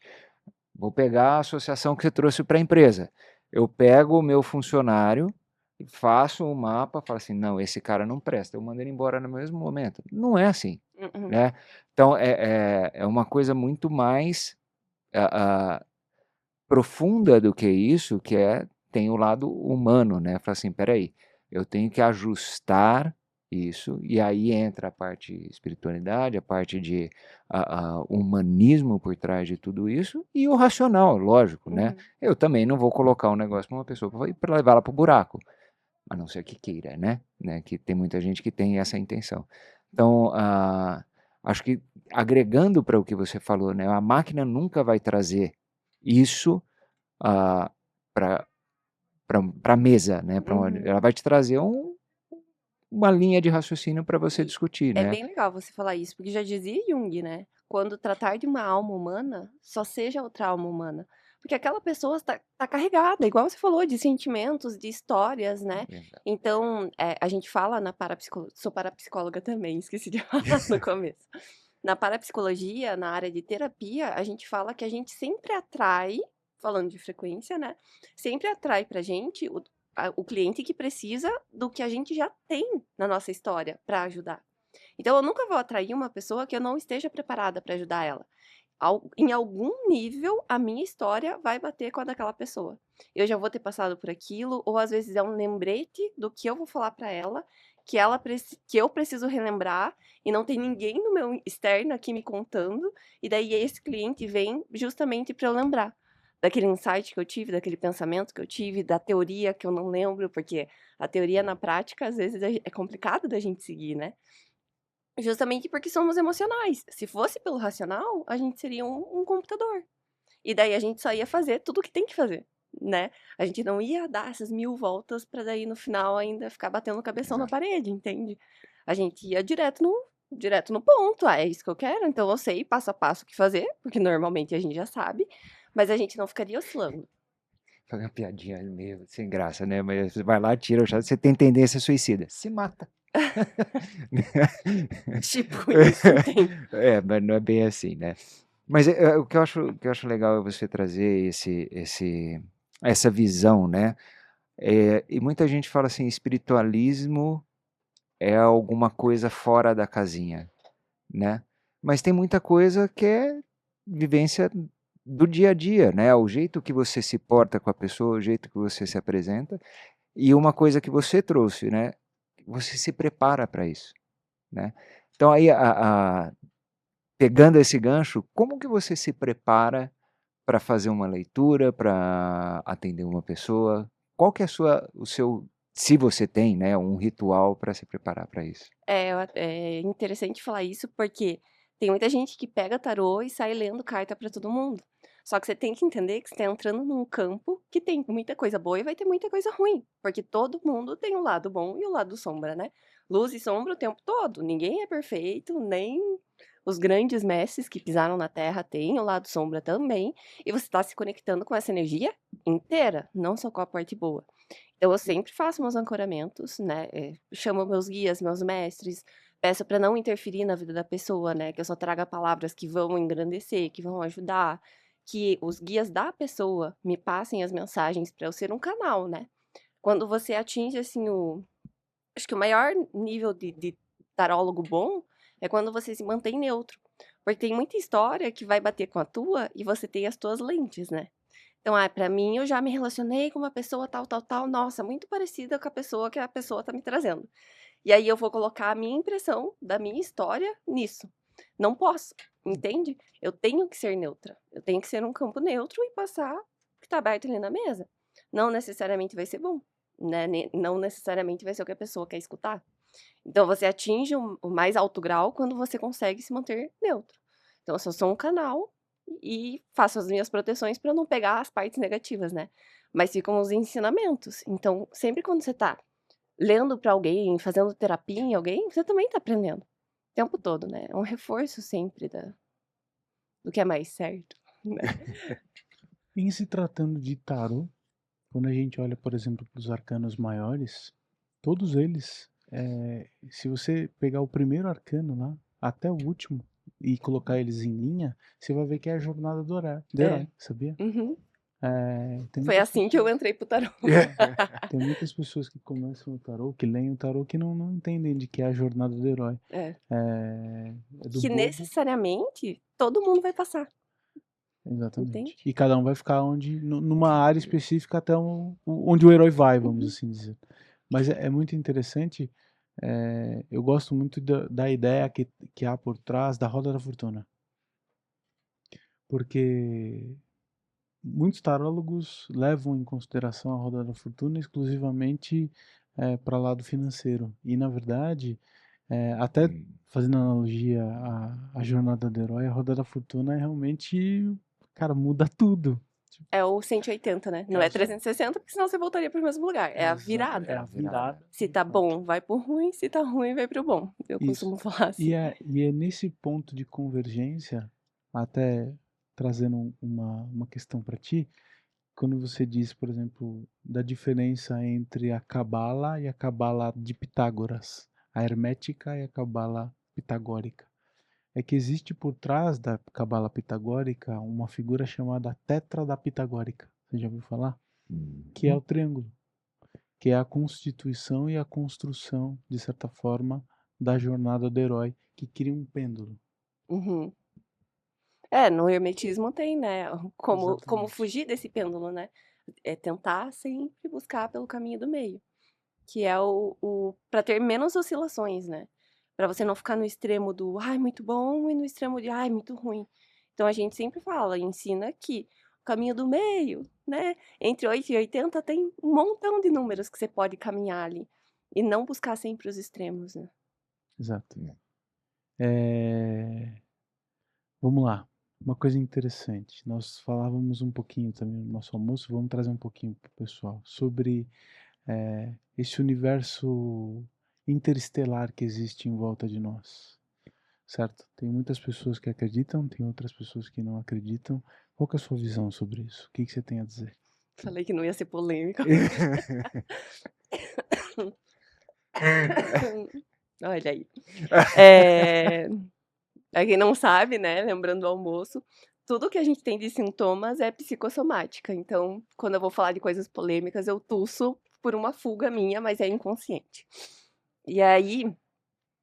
Vou pegar a associação que você trouxe para a empresa. Eu pego o meu funcionário, faço um mapa, falo assim, não, esse cara não presta, eu mando ele embora no mesmo momento. Não é assim, né? Então, é uma coisa muito mais profunda do que isso, que tem o lado humano, né? Fala assim, peraí, eu tenho que ajustar isso, e aí entra a parte espiritualidade, a parte de humanismo por trás de tudo isso, e o racional, lógico, né? Eu também não vou colocar um negócio para uma pessoa para levar ela para o buraco, a não ser que queira, né? Que tem muita gente que tem essa intenção. Então, acho que agregando para o que você falou, né? A máquina nunca vai trazer isso para a mesa, né? Ela vai te trazer uma linha de raciocínio para você discutir,
É
né?
bem legal você falar isso, porque já dizia Jung, né? Quando tratar de uma alma humana, só seja outra alma humana. Porque aquela pessoa tá carregada, igual você falou, de sentimentos, de histórias, né?
Exato.
Então, a gente fala na parapsicologia, sou parapsicóloga também, esqueci de falar no começo. Na parapsicologia, na área de terapia, a gente fala que a gente sempre atrai, falando de frequência, né? Sempre atrai pra gente o cliente que precisa do que a gente já tem na nossa história para ajudar. Então, eu nunca vou atrair uma pessoa que eu não esteja preparada para ajudar ela. Em algum nível, a minha história vai bater com a daquela pessoa. Eu já vou ter passado por aquilo, ou às vezes é um lembrete do que eu vou falar para ela, que eu preciso relembrar, e não tem ninguém no meu externo aqui me contando, e daí esse cliente vem justamente para eu lembrar daquele insight que eu tive, daquele pensamento que eu tive, da teoria que eu não lembro, porque a teoria na prática às vezes é complicado da gente seguir, né? Justamente porque somos emocionais. Se fosse pelo racional, a gente seria um computador. E daí a gente só ia fazer tudo o que tem que fazer, né? A gente não ia dar essas 1000 voltas pra daí no final ainda ficar batendo o cabeção na parede, entende? A gente ia direto no ponto. É isso que eu quero, então eu sei passo a passo o que fazer, porque normalmente a gente já sabe, mas a gente não ficaria oscilando.
Fazer uma piadinha meio sem graça, né? Mas você vai lá, tira o chá, você tem tendência suicida, se mata.
Tipo isso, entende?
Mas não é bem assim, né? Mas o que eu acho legal é você trazer essa visão, né? E muita gente fala assim, espiritualismo é alguma coisa fora da casinha, né? Mas tem muita coisa que é vivência do dia a dia, né? O jeito que você se porta com a pessoa, o jeito que você se apresenta, e uma coisa que você trouxe, né? Você se prepara para isso, né? Então aí, pegando esse gancho, como que você se prepara para fazer uma leitura, para atender uma pessoa? Qual que é o seu, se você tem, né, um ritual para se preparar para isso?
É interessante falar isso, porque tem muita gente que pega tarô e sai lendo carta para todo mundo. Só que você tem que entender que você tá entrando num campo que tem muita coisa boa e vai ter muita coisa ruim, porque todo mundo tem o lado bom e o lado sombra, né? Luz e sombra o tempo todo. Ninguém é perfeito, nem os grandes mestres que pisaram na Terra têm o lado sombra também. E você está se conectando com essa energia inteira, não só com a parte boa. Então, eu sempre faço meus ancoramentos, né? Chamo meus guias, meus mestres, peço para não interferir na vida da pessoa, né? Que eu só traga palavras que vão engrandecer, que vão ajudar, que os guias da pessoa me passem as mensagens para eu ser um canal, né? Quando você atinge, assim, acho que o maior nível de tarólogo bom é quando você se mantém neutro. Porque tem muita história que vai bater com a tua e você tem as tuas lentes, né? Então, pra mim, eu já me relacionei com uma pessoa tal, tal, tal, nossa, muito parecida com a pessoa que a pessoa tá me trazendo. E aí eu vou colocar a minha impressão da minha história nisso. Não posso, entende? Eu tenho que ser neutra. Eu tenho que ser um campo neutro e passar o que tá aberto ali na mesa. Não necessariamente vai ser bom, né? Não necessariamente vai ser o que a pessoa quer escutar. Então você atinge o mais alto grau quando você consegue se manter neutro. Então, se eu sou um canal e faço as minhas proteções para não pegar as partes negativas, né? Mas ficam os ensinamentos. Então, sempre quando você tá lendo para alguém, fazendo terapia em alguém, você também tá aprendendo. O tempo todo, né? É um reforço sempre do que é mais certo, né?
Em se tratando de tarô, quando a gente olha, por exemplo, para os arcanos maiores, todos eles, se você pegar o primeiro arcano lá, até o último, e colocar eles em linha, você vai ver que é a jornada do herói, sabia?
Uhum.
Tem
Foi
muitas
assim que eu entrei pro tarô.
tem muitas pessoas que começam o tarô, que leem o tarô, que não entendem de que é a jornada do herói.
É.
É do
Que
bobo.
necessariamente todo mundo vai passar.
Exatamente.
Entende?
E cada um vai ficar numa área específica até onde o herói vai, vamos assim dizer. Mas é muito interessante. Eu gosto muito da ideia que há por trás da Roda da Fortuna. Porque muitos tarólogos levam em consideração a Roda da Fortuna exclusivamente para lado financeiro. E, na verdade, até fazendo analogia à jornada do herói, a Roda da Fortuna é realmente, cara, muda tudo.
É o 180, né? Não é 360, porque senão você voltaria pro mesmo lugar. É a virada.
É a virada.
Se tá bom, vai pro ruim. Se tá ruim, vai pro bom. Eu
Isso.
costumo falar assim.
E é nesse ponto de convergência, até trazendo uma questão para ti, quando você diz, por exemplo, da diferença entre a Cabala e a Cabala de Pitágoras, a hermética e a Cabala pitagórica. É que existe por trás da Cabala pitagórica uma figura chamada Tétrada Pitagórica. Você já ouviu falar? Que é o triângulo, que é a constituição e a construção, de certa forma, da jornada do herói, que cria um pêndulo.
Uhum. No hermetismo tem, né? Como fugir desse pêndulo, né? É tentar sempre buscar pelo caminho do meio. Que é para ter menos oscilações, né? Para você não ficar no extremo do ai, muito bom e no extremo de ai, muito ruim. Então a gente sempre fala, ensina que o caminho do meio, né? Entre 8 e 80 tem um montão de números que você pode caminhar ali. E não buscar sempre os extremos, né?
Exato. Vamos lá. Uma coisa interessante. Nós falávamos um pouquinho também no nosso almoço, vamos trazer um pouquinho para o pessoal, sobre esse universo interestelar que existe em volta de nós. Certo? Tem muitas pessoas que acreditam, tem outras pessoas que não acreditam. Qual que é a sua visão sobre isso? O que você tem a dizer?
Falei que não ia ser polêmica. Olha aí. Pra quem não sabe, né, lembrando do almoço, tudo que a gente tem de sintomas é psicossomática. Então, quando eu vou falar de coisas polêmicas, eu tuço por uma fuga minha, mas é inconsciente. E aí,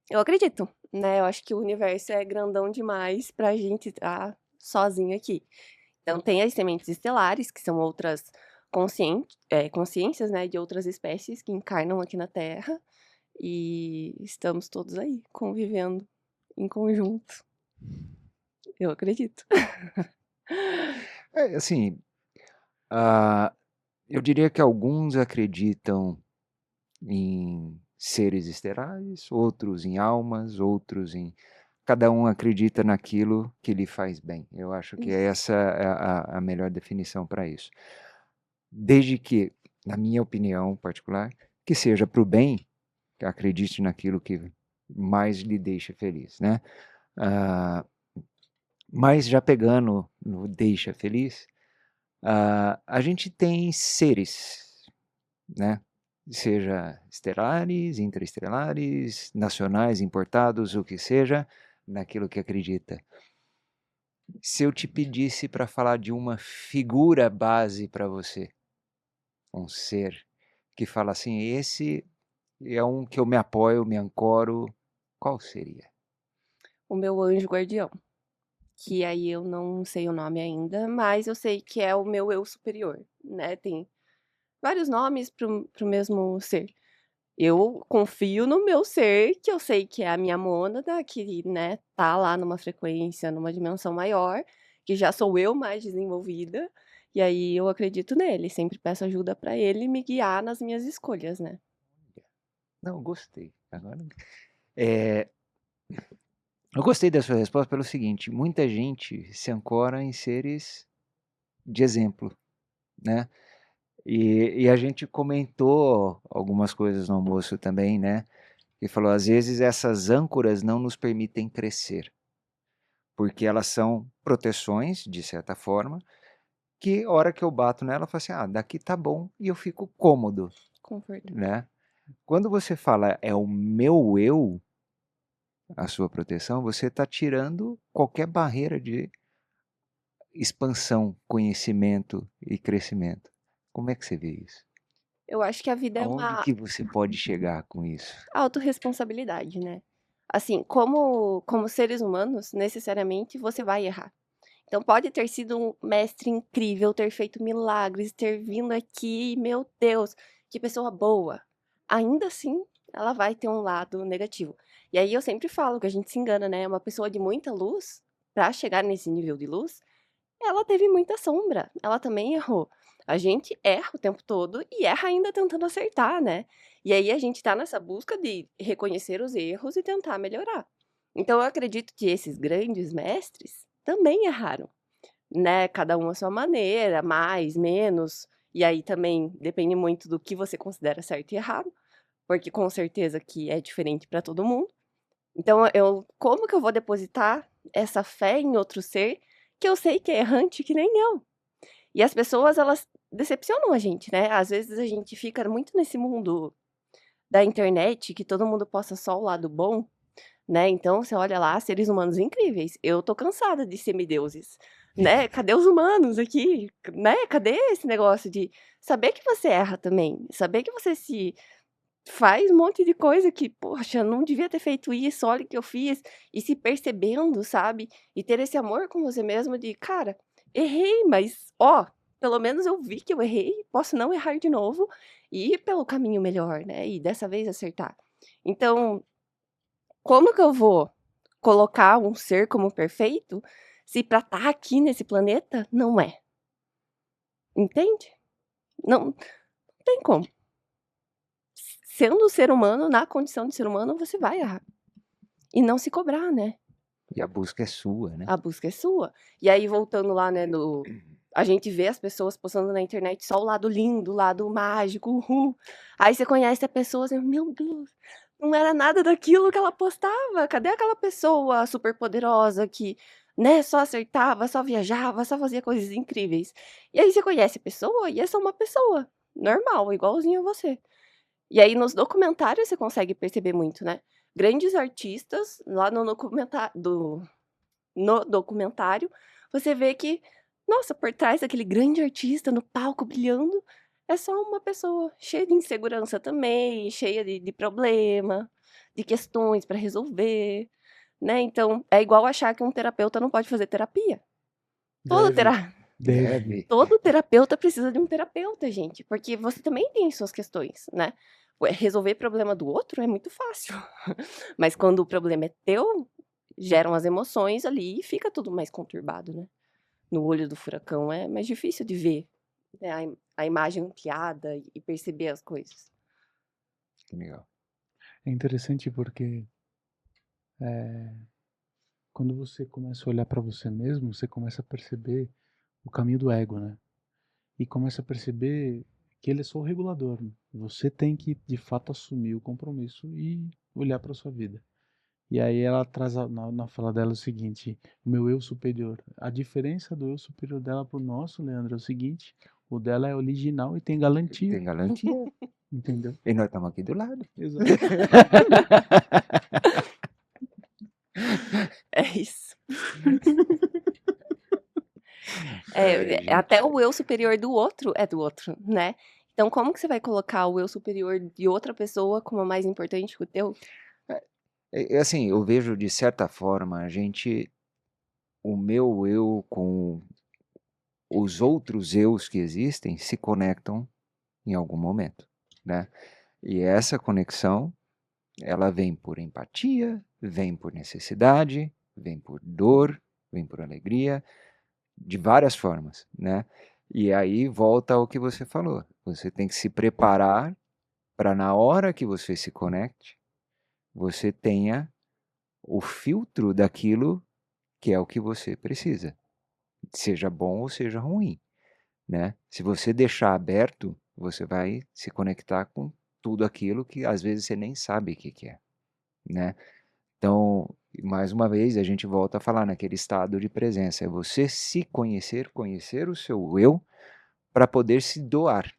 eu acredito, né? Eu acho que o universo é grandão demais pra gente estar sozinho aqui. Então, tem as sementes estelares, que são outras consciências, né, de outras espécies que encarnam aqui na Terra. E estamos todos aí, convivendo em conjunto. Eu acredito.
Assim, eu diria que alguns acreditam em seres estelares, outros em almas, outros em cada um acredita naquilo que lhe faz bem. Eu acho que
Isso.
essa é a melhor definição para isso. Desde que, na minha opinião particular, que seja para o bem, que acredite naquilo que mais lhe deixa feliz, né? Ah, mas já pegando no deixa feliz, a gente tem seres, né? Seja estelares, interestelares, nacionais, importados, o que seja, naquilo que acredita. Se eu te pedisse para falar de uma figura base para você, um ser que fala assim, esse é um que eu me apoio, me ancoro, qual seria?
O meu anjo guardião, que aí eu não sei o nome ainda, mas eu sei que é o meu eu superior, né? Tem vários nomes pro mesmo ser. Eu confio no meu ser, que eu sei que é a minha mônada, que, né, tá lá numa frequência, numa dimensão maior, que já sou eu mais desenvolvida, e aí eu acredito nele, sempre peço ajuda pra ele me guiar nas minhas escolhas, né.
Não, gostei. Agora, é, eu gostei da sua resposta pelo seguinte: muita gente se ancora em seres de exemplo, né? E a gente comentou algumas coisas no almoço também, né? Que falou, às vezes essas âncoras não nos permitem crescer, porque elas são proteções, de certa forma, que a hora que eu bato nela, eu falo assim, daqui tá bom, e eu fico cômodo,
Conforto.
né? Quando você fala é o meu eu, a sua proteção, você está tirando qualquer barreira de expansão, conhecimento e crescimento. Como é que você vê isso?
Eu acho que a vida é
Aonde
uma
que você pode chegar com isso?
autorresponsabilidade, né. Assim, como seres humanos, necessariamente você vai errar. Então pode ter sido um mestre incrível, ter feito milagres, ter vindo aqui, meu Deus, que pessoa boa. Ainda assim, ela vai ter um lado negativo. E aí eu sempre falo que a gente se engana, né? Uma pessoa de muita luz, para chegar nesse nível de luz, ela teve muita sombra. Ela também errou. A gente erra o tempo todo e erra ainda tentando acertar, né? E aí a gente tá nessa busca de reconhecer os erros e tentar melhorar. Então eu acredito que esses grandes mestres também erraram, né, cada um à sua maneira, mais, menos, e aí também depende muito do que você considera certo e errado, porque com certeza que é diferente para todo mundo. Então eu como que eu vou depositar essa fé em outro ser, que eu sei que é errante que nem eu? E as pessoas elas decepcionam a gente, né, às vezes a gente fica muito nesse mundo da internet, que todo mundo posta só o lado bom, né, então você olha lá, seres humanos incríveis. Eu tô cansada de semideuses, né, cadê os humanos aqui, né, cadê esse negócio de saber que você erra também, saber que você se faz um monte de coisa que, poxa, não devia ter feito isso, olha o que eu fiz, e se percebendo, sabe, e ter esse amor com você mesmo de: "Cara, errei, mas ó, pelo menos eu vi que eu errei, posso não errar de novo e ir pelo caminho melhor, né, e dessa vez acertar". Então como que eu vou colocar um ser como perfeito, se pra estar aqui nesse planeta não é? Entende? Não tem como. Sendo ser humano, na condição de ser humano, você vai errar. E não se cobrar, né?
E a busca é sua, né?
A busca é sua. E aí voltando lá, né, no a gente vê as pessoas postando na internet só o lado lindo, o lado mágico, uhul. Aí você conhece a pessoa, você: "Meu Deus, não era nada daquilo que ela postava. Cadê aquela pessoa super poderosa que, né, só acertava, só viajava, só fazia coisas incríveis?". E aí você conhece a pessoa e é só uma pessoa, normal, igualzinho a você. E aí nos documentários você consegue perceber muito, né. Grandes artistas lá no documentário, você vê que, nossa, por trás daquele grande artista no palco brilhando, é só uma pessoa cheia de insegurança também, cheia de problema, de questões para resolver, né. Então, é igual achar que um terapeuta não pode fazer terapia. Todo
Deve,
tera
deve.
Deve.
todo terapeuta precisa de um terapeuta, gente, porque você também tem suas questões, né. Resolver problema do outro é muito fácil, mas quando o problema é teu, geram as emoções ali e fica tudo mais conturbado, né. No olho do furacão é mais difícil de ver, né, a imagem ampliada e perceber as coisas.
Que legal.
É interessante porque, eh, quando você começa a olhar para você mesmo, você começa a perceber o caminho do ego, né? E começa a perceber que ele é só o regulador, né? Você tem que, de fato, assumir o compromisso e olhar para sua vida. E aí ela traz na fala dela o seguinte: o meu eu superior. A diferença do eu superior dela pro nosso, Leandro, é o seguinte: o dela é original e tem garantia,
Tem garantia.
entendeu?
E nós estamos aqui do lado.
Exato.
É isso.
Ai, gente.
Até o eu superior do outro é do outro, né? Então, como que você vai colocar o eu superior de outra pessoa como mais importante que o teu?
Assim, eu vejo de certa forma, o meu eu com os outros eus que existem se conectam em algum momento, né? E essa conexão, ela vem por empatia, vem por necessidade, vem por dor, vem por alegria, de várias formas, né? E aí volta ao que você falou. Você tem que se preparar para na hora que você se conecte, você tenha o filtro daquilo que é o que você precisa, seja bom ou seja ruim, né? Se você deixar aberto, você vai se conectar com tudo aquilo que às vezes você nem sabe o que é, né? Então, mais uma vez, a gente volta a falar naquele estado de presença, é você se conhecer, conhecer o seu eu, para poder se doar.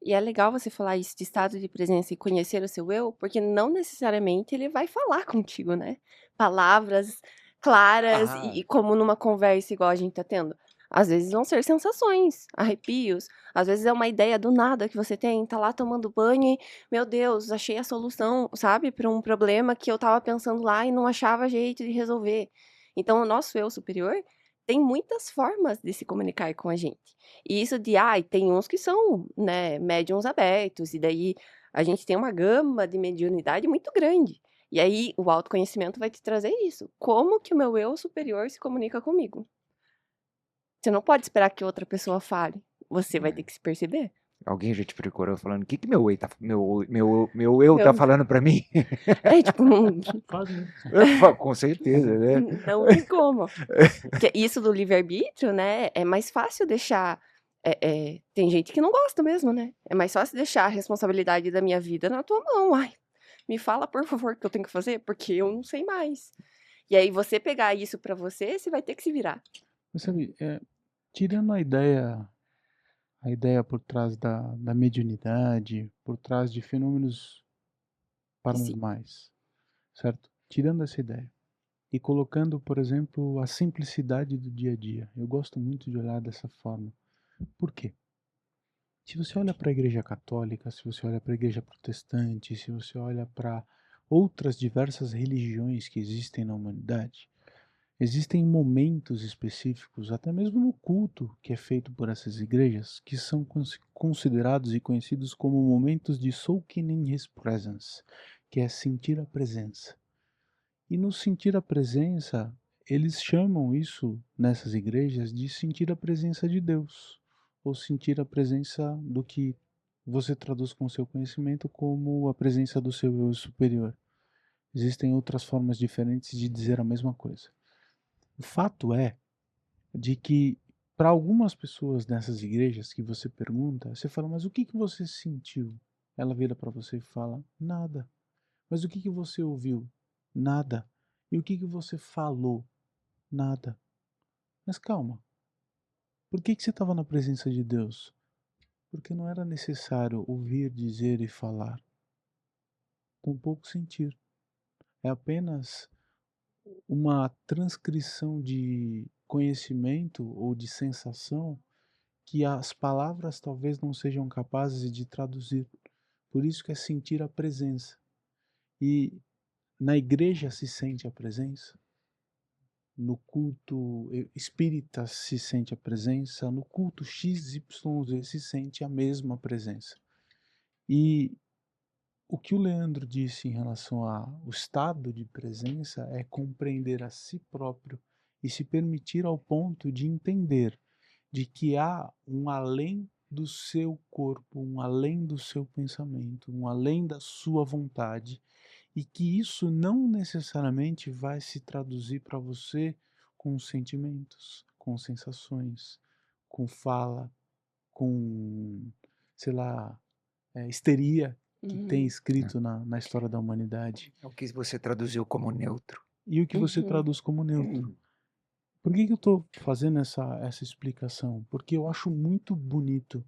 E é legal você falar isso de estado de presença e conhecer o seu eu, porque não necessariamente ele vai falar contigo, né? Palavras claras
Ah,
e como numa conversa igual a gente tá tendo. Às vezes vão ser sensações, arrepios, às vezes é uma ideia do nada que você tem, tá lá tomando banho e, meu Deus, achei a solução, sabe, para um problema que eu tava pensando lá e não achava jeito de resolver. Então, o nosso eu superior tem muitas formas de se comunicar com a gente. E isso de, ai, tem uns que são, né, médiums abertos, e daí a gente tem uma gama de mediunidade muito grande. E aí o autoconhecimento vai te trazer isso. Como que o meu eu superior se comunica comigo? Você não pode esperar que outra pessoa fale. Você vai ter que se perceber.
alguém já te procurou falando, o que que meu eu tá
Eu,
falando para mim?
tipo, não,
Faz mesmo.
Com certeza, né?
não tem como. Porque isso do livre-arbítrio, né, é mais fácil deixar. Tem gente que não gosta mesmo, né? É mais fácil deixar a responsabilidade da minha vida na tua mão. Ai, me fala, por favor, o que eu tenho que fazer, porque eu não sei mais. E aí, você pegar isso pra você, você vai ter que se virar.
Mas sabe, tirando a ideia por trás da mediunidade, por trás de fenômenos
Sim.
paranormais, certo? Tirando essa ideia e colocando, por exemplo, a simplicidade do dia a dia. Eu gosto muito de olhar dessa forma. Por quê? Se você olha para a Igreja Católica, se você olha para a Igreja Protestante, se você olha para outras diversas religiões que existem na humanidade, existem momentos específicos, até mesmo no culto que é feito por essas igrejas, que são considerados e conhecidos como momentos de soaking in His Presence, que é sentir a presença. E no sentir a presença, eles chamam isso nessas igrejas de sentir a presença de Deus, ou sentir a presença do que você traduz com o seu conhecimento como a presença do seu eu superior. Existem outras formas diferentes de dizer a mesma coisa. O fato é de que para algumas pessoas nessas igrejas que você pergunta, você fala, mas o que que você sentiu? Ela vira para você e fala, nada. Mas o que que você ouviu? Nada. E o que que você falou? Nada. Mas calma. Por que que você estava na presença de Deus? Porque não era necessário ouvir, dizer e falar. Tampouco sentir. É apenas uma transcrição de conhecimento ou de sensação que as palavras talvez não sejam capazes de traduzir. Por isso que é sentir a presença. E na igreja se sente a presença, no culto espírita se sente a presença, no culto XYZ se sente a mesma presença. E o que o Leandro disse em relação ao estado de presença é compreender a si próprio e se permitir ao ponto de entender de que há um além do seu corpo, um além do seu pensamento, um além da sua vontade, e que isso não necessariamente vai se traduzir para você com sentimentos, com sensações, com fala, com, sei lá, histeria que tem
Uhum.
É.
escrito na história da humanidade.
O que você traduziu como neutro.
E o que você
Uhum.
traduz como neutro. Por que eu estou fazendo essa explicação? Porque eu acho muito bonito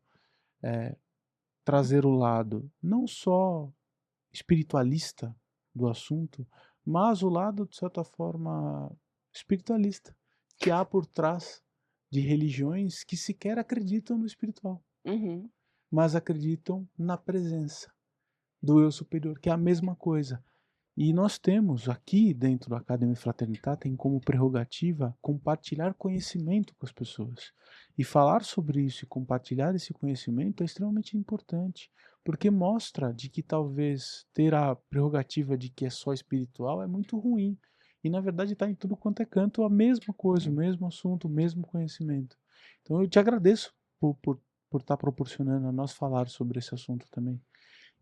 trazer o lado não só espiritualista do assunto, mas o lado, de certa forma, espiritualista, que há por trás de religiões que sequer acreditam no espiritual,
Uhum.
mas acreditam na presença do eu superior, que é a mesma coisa. E nós temos aqui dentro da Academia Fraternità, tem como prerrogativa compartilhar conhecimento com as pessoas. E falar sobre isso e compartilhar esse conhecimento é extremamente importante, porque mostra de que talvez ter a prerrogativa de que é só espiritual é muito ruim. E na verdade está em tudo quanto é canto a mesma coisa, o mesmo assunto, o mesmo conhecimento. Então eu te agradeço por estar proporcionando a nós falar sobre esse assunto também.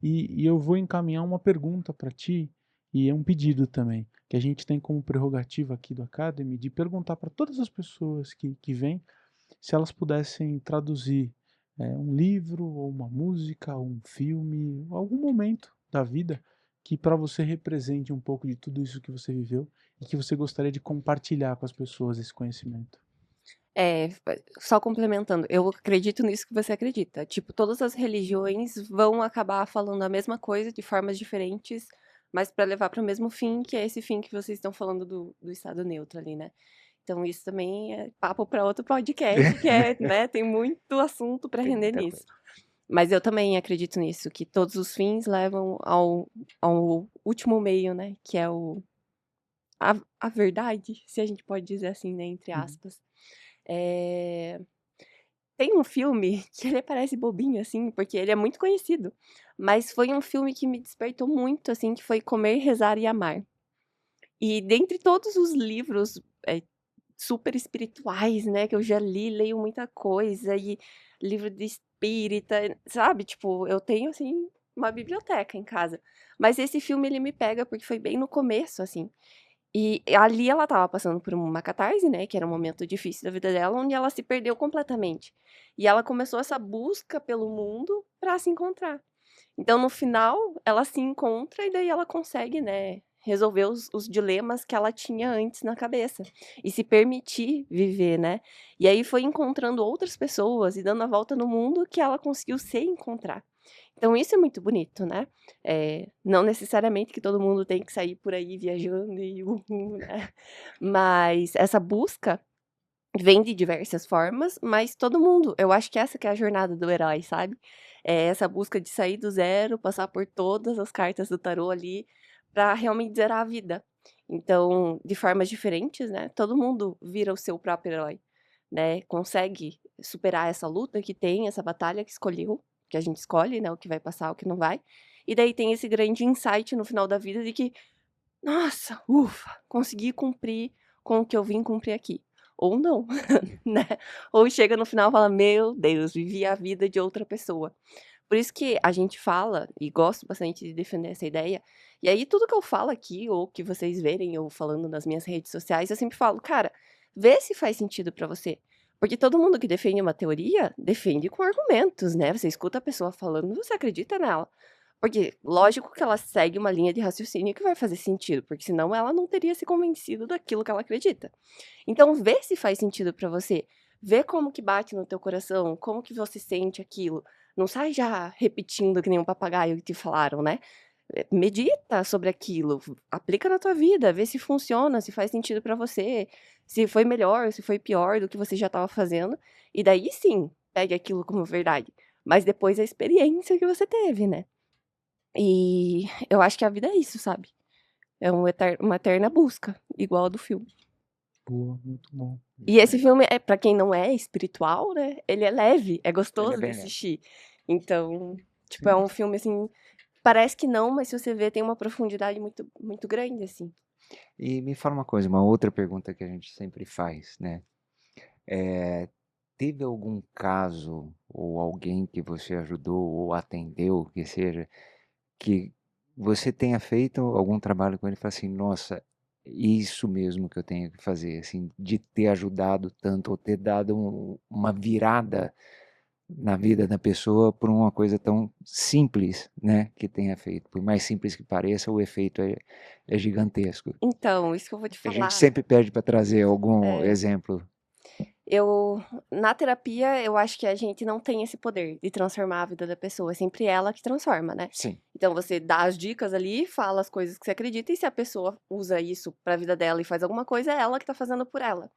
E eu vou encaminhar uma pergunta para ti, e é um pedido também, que a gente tem como prerrogativa aqui do Academy, de perguntar para todas as pessoas que vêm, se elas pudessem traduzir um livro, ou uma música, ou um filme, algum momento da vida que para você represente um pouco de tudo isso que você viveu e que você gostaria de compartilhar com as pessoas esse conhecimento.
Só complementando, eu acredito nisso que você acredita. Tipo, todas as religiões vão acabar falando a mesma coisa de formas diferentes, mas para levar para o mesmo fim, que é esse fim que vocês estão falando do estado neutro ali, né? Então isso também é papo para outro podcast, que é, né, tem muito assunto para
Tem
render
muita
nisso.
coisa.
Mas eu também acredito nisso, que todos os fins levam ao último meio, né, que é a verdade, se a gente pode dizer assim, né, entre
Uhum.
aspas. Eh, Tem um filme que ele parece bobinho, assim, porque ele é muito conhecido, mas foi um filme que me despertou muito, assim, que foi Comer, Rezar e Amar. E dentre todos os livros, super espirituais, né, que eu já li, leio muita coisa, e livro de espírita, sabe, tipo, eu tenho, assim, uma biblioteca em casa. Mas esse filme ele me pega, porque foi bem no começo, assim. E ali ela estava passando por uma catarse, né, que era um momento difícil da vida dela, onde ela se perdeu completamente. E ela começou essa busca pelo mundo para se encontrar. Então, no final, ela se encontra e daí ela consegue, né, resolver os dilemas que ela tinha antes na cabeça e se permitir viver, né. E aí foi encontrando outras pessoas e dando a volta no mundo que ela conseguiu se encontrar. Então isso é muito bonito, né. Não necessariamente que todo mundo tem que sair por aí viajando e uhul, né, mas essa busca vem de diversas formas, mas todo mundo eu acho que essa que é a jornada do herói, sabe. É essa busca de sair do zero, passar por todas as cartas do tarô ali, para realmente zerar a vida. Então, de formas diferentes, né, todo mundo vira o seu próprio herói, né, consegue superar essa luta que tem, essa batalha que escolheu, que a gente escolhe, né, o que vai passar, o que não vai. E daí tem esse grande insight no final da vida de que nossa, ufa, consegui cumprir com o que eu vim cumprir aqui. Ou não, né. Ou chega no final e fala: "Meu Deus, vivi a vida de outra pessoa". Por isso que a gente fala, e gosto bastante de defender essa ideia, e aí tudo que eu falo aqui, ou que vocês verem eu falando nas minhas redes sociais, eu sempre falo: "Cara, vê se faz sentido pra você". Porque todo mundo que defende uma teoria, defende com argumentos, né, você escuta a pessoa falando, você acredita nela. Porque lógico que ela segue uma linha de raciocínio que vai fazer sentido, porque senão ela não teria se convencido daquilo que ela acredita. Então vê se faz sentido pra você, vê como que bate no teu coração, como que você sente aquilo. Não sai já repetindo que nem um papagaio que te falaram, né. Medita sobre aquilo, aplica na tua vida, vê se funciona, se faz sentido pra você, se foi melhor, se foi pior do que você já estava fazendo, e daí sim, pegue aquilo como verdade, mas depois a experiência que você teve, né. E eu acho que a vida é isso, sabe. É uma eterna busca, igual a do filme.
Boa, muito bom.
E
Muito
esse
legal.
filme pra quem não é espiritual, né, ele é leve, é
Ele é
gostoso de
bem leve.
assistir. Então, tipo, é
Sim.
um filme, assim, parece que não, mas se você vê tem uma profundidade muito muito grande, assim.
E me fala uma coisa, uma outra pergunta que a gente sempre faz, né? Teve algum caso ou alguém que você ajudou ou atendeu, que seja, que você tenha feito algum trabalho com ele e fala assim, nossa, isso mesmo que eu tenho que fazer, assim, de ter ajudado tanto ou ter dado uma virada na vida da pessoa por uma coisa tão simples, né, que tenha feito. Por mais simples que pareça, o efeito é gigantesco.
Então, isso que eu vou te
A gente
falar.
sempre pede para trazer algum
É,
exemplo.
na terapia, eu acho que a gente não tem esse poder de transformar a vida da pessoa, é sempre ela que transforma, né.
Sim.
Então você dá as dicas ali, fala as coisas que você acredita, e se a pessoa usa isso pra vida dela e faz alguma coisa, é ela que tá fazendo por ela.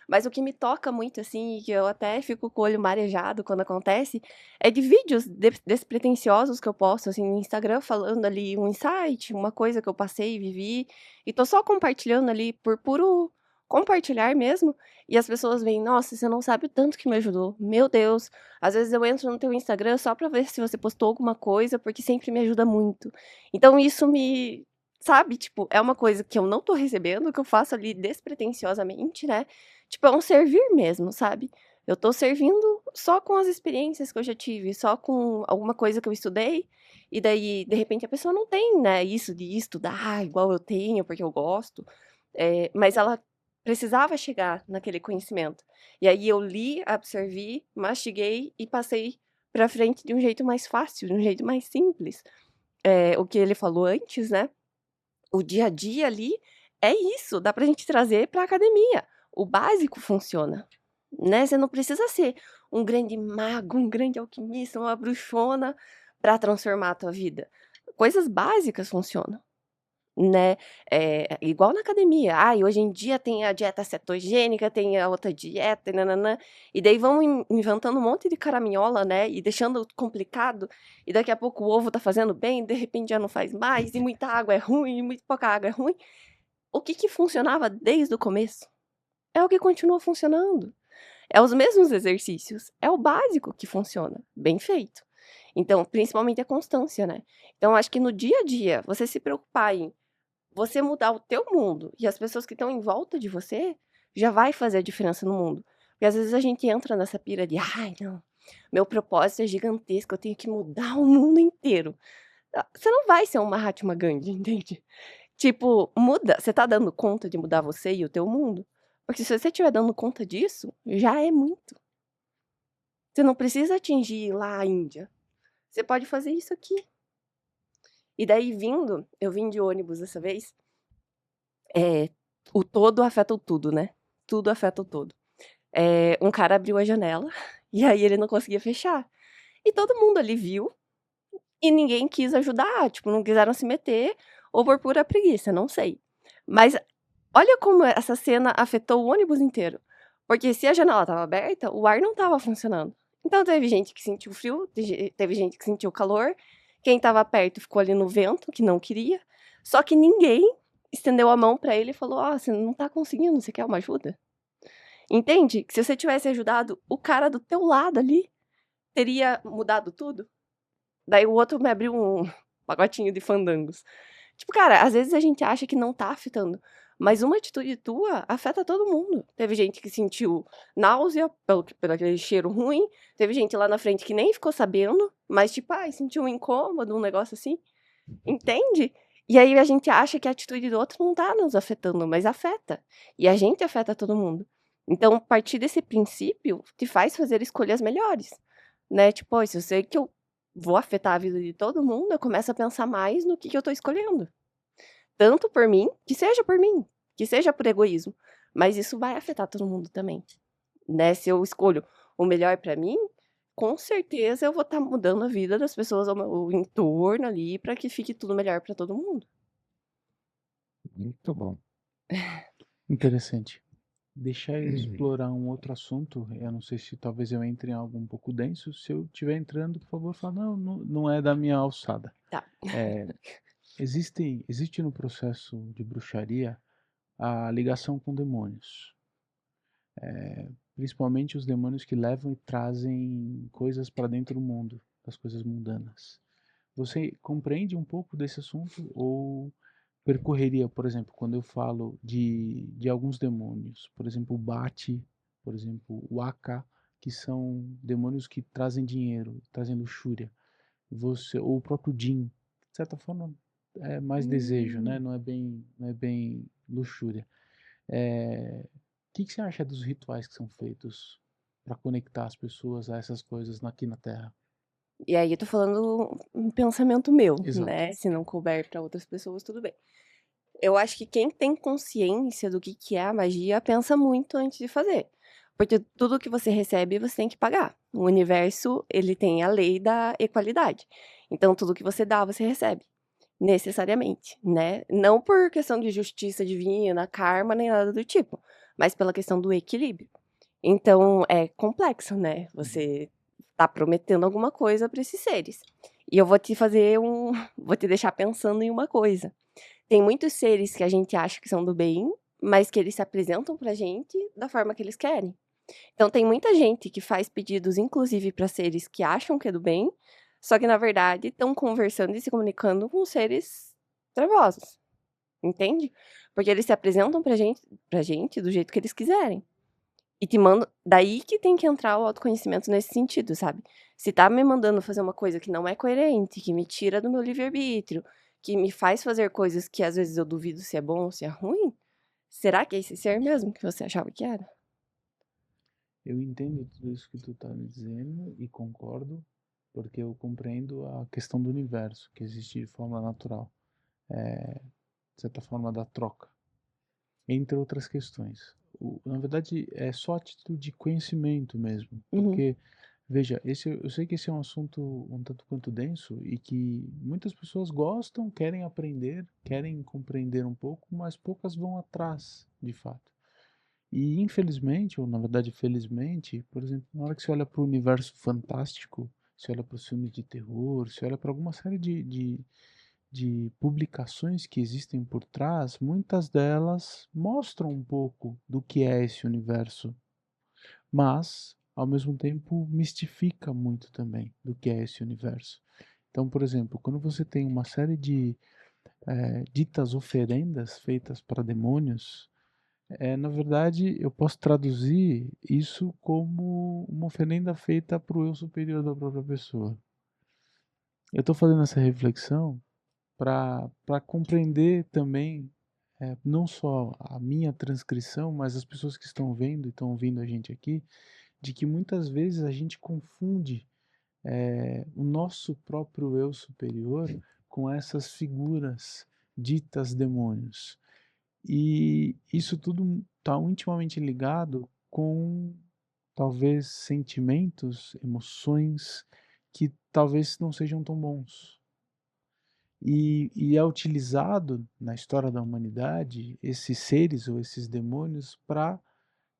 Mas o que me toca muito, assim, e que eu até fico com o olho marejado quando acontece, é de vídeos despretensiosos que eu posto, assim, no Instagram, falando ali um insight, uma coisa que eu passei e vivi, e tô só compartilhando ali por puro compartilhar mesmo, e as pessoas veem: "Nossa, você não sabe o tanto que me ajudou. Meu Deus". Às vezes eu entro no teu Instagram só pra ver se você postou alguma coisa, porque sempre me ajuda muito. Então isso me sabe, tipo, é uma coisa que eu não tô recebendo, que eu faço ali despretensiosamente, né, tipo, é um servir mesmo, sabe. Eu tô servindo só com as experiências que eu já tive, só com alguma coisa que eu estudei, e daí, de repente, a pessoa não tem, né, isso de estudar igual eu tenho, porque eu gosto, mas ela precisava chegar naquele conhecimento. E aí eu li, absorvi, mastiguei e passei pra frente de um jeito mais fácil, de um jeito mais simples. O que ele falou antes, né, o dia a dia ali é isso, dá pra gente trazer pra academia. O básico funciona, né, você não precisa ser um grande mago, um grande alquimista, uma bruxona pra transformar a tua vida. Coisas básicas funcionam. Né, igual na academia, ai, hoje em dia tem a dieta cetogênica, tem a outra dieta e nã e daí vão inventando um monte de caraminhola, né, e deixando complicado, e daqui a pouco o ovo tá fazendo bem, de repente já não faz mais, e muita água é ruim, e muito pouca água é ruim. O que que funcionava desde o começo, é o que continua funcionando. É os mesmos exercícios, é o básico que funciona, bem feito. Então, principalmente a constância, né. Então acho que no dia a dia, você se preocupar em você mudar o teu mundo e as pessoas que estão em volta de você, já vai fazer a diferença no mundo. Porque às vezes a gente entra nessa pira de: "Ai não, meu propósito é gigantesco, eu tenho que mudar o mundo inteiro". Você não vai ser uma Mahatma Gandhi, entende? Tipo, muda, você tá dando conta de mudar você e o teu mundo? Porque se você estiver dando conta disso, já é muito. Você não precisa atingir lá a Índia, você pode fazer isso aqui. E daí eu vim de ônibus dessa vez. É, o todo afeta o tudo, né. Tudo afeta o todo. Um cara abriu a janela, e aí ele não conseguia fechar. E todo mundo ali viu, e ninguém quis ajudar, tipo, não quiseram se meter, ou por pura preguiça, não sei. Mas olha como essa cena afetou o ônibus inteiro, porque se a janela estava aberta, o ar não estava funcionando. Então teve gente que sentiu frio, teve gente que sentiu calor, quem estava perto ficou ali no vento, que não queria, só que ninguém estendeu a mão pra ele e falou: "Ó, você não tá conseguindo, você quer uma ajuda?". Entende? Que se você tivesse ajudado o cara do teu lado ali, teria mudado tudo. Daí o outro me abriu um pacotinho de fandangos. Tipo, cara, às vezes a gente acha que não tá afetando, mas uma atitude tua afeta todo mundo. Teve gente que sentiu náusea pelo aquele cheiro ruim, teve gente lá na frente que nem ficou sabendo, mas tipo, ai, sentiu um incômodo, um negócio assim, entende? E aí a gente acha que a atitude do outro não tá nos afetando, mas afeta. E a gente afeta todo mundo. Então, partir desse princípio te faz fazer escolhas melhores, né? Tipo, "Ó, se eu sei que eu vou afetar a vida de todo mundo, eu começo a pensar mais no que eu tô escolhendo. Tanto por mim, que seja por egoísmo, mas isso vai afetar todo mundo também, né. Se eu escolho o melhor pra mim, com certeza eu vou estar mudando a vida das pessoas ao meu entorno ali, pra que fique tudo melhor pra todo mundo.
Muito bom.
Interessante. Deixa eu explorar um outro assunto. Eu não sei se talvez eu entre em algo um pouco denso. Se eu estiver entrando, por favor, fala, não, não é da minha alçada.
Tá.
Existe no processo de bruxaria a ligação com demônios. Principalmente os demônios que levam e trazem coisas para dentro do mundo, das coisas mundanas. Você compreende um pouco desse assunto ou percorreria, por exemplo, quando eu falo de alguns demônios, por exemplo, o Bate, por exemplo, o Aka, que são demônios que trazem dinheiro, trazem luxúria, ou o próprio Jin, de certa forma, é mais desejo, né? Não é bem luxúria. O que você acha dos rituais que são feitos para conectar as pessoas a essas coisas aqui na Terra?
E aí eu tô falando um pensamento meu,
Exato.
né? Se não couber para outras pessoas, tudo bem. Eu acho que quem tem consciência do que é a magia pensa muito antes de fazer. Porque tudo que você recebe, você tem que pagar. O universo, ele tem a lei da equalidade. Então, tudo que você dá, você recebe. Necessariamente, né? Não por questão de justiça divina, karma, nem nada do tipo. Mas pela questão do equilíbrio. Então, é complexo, né? Você tá prometendo alguma coisa para esses seres. E eu vou te fazer vou te deixar pensando em uma coisa. Tem muitos seres que a gente acha que são do bem, mas que eles se apresentam pra gente da forma que eles querem. Então tem muita gente que faz pedidos, inclusive para seres que acham que é do bem, só que na verdade estão conversando e se comunicando com seres trevosos, entende? Porque eles se apresentam pra gente do jeito que eles quiserem. E te mandam. Daí que tem que entrar o autoconhecimento nesse sentido, sabe? Se tá me mandando fazer uma coisa que não é coerente, que me tira do meu livre-arbítrio, que me faz fazer coisas que às vezes eu duvido se é bom ou se é ruim, será que é esse ser mesmo que você achava que era?
Eu entendo tudo isso que tu tá me dizendo e concordo, porque eu compreendo a questão do universo, que existe de forma natural, de certa forma da troca, entre outras questões. Na verdade, é só a título de conhecimento mesmo,
Uhum.
porque, veja, eu sei que esse é um assunto um tanto quanto denso e que muitas pessoas gostam, querem aprender, querem compreender um pouco, mas poucas vão atrás, de fato. E infelizmente, ou na verdade felizmente, por exemplo, na hora que você olha para o universo fantástico, você olha para os filmes de terror, você olha para alguma série de publicações que existem por trás, muitas delas mostram um pouco do que é esse universo, mas, ao mesmo tempo, mistifica muito também do que é esse universo. Então, por exemplo, quando você tem uma série de ditas oferendas feitas para demônios, na verdade, eu posso traduzir isso como uma oferenda feita para o eu superior da própria pessoa. Eu estou fazendo essa reflexão para compreender também, não só a minha transcrição, mas as pessoas que estão vendo e estão ouvindo a gente aqui, de que muitas vezes a gente confunde o nosso próprio eu superior com essas figuras ditas demônios. E isso tudo está intimamente ligado com talvez sentimentos, emoções que talvez não sejam tão bons. E é utilizado na história da humanidade esses seres ou esses demônios para,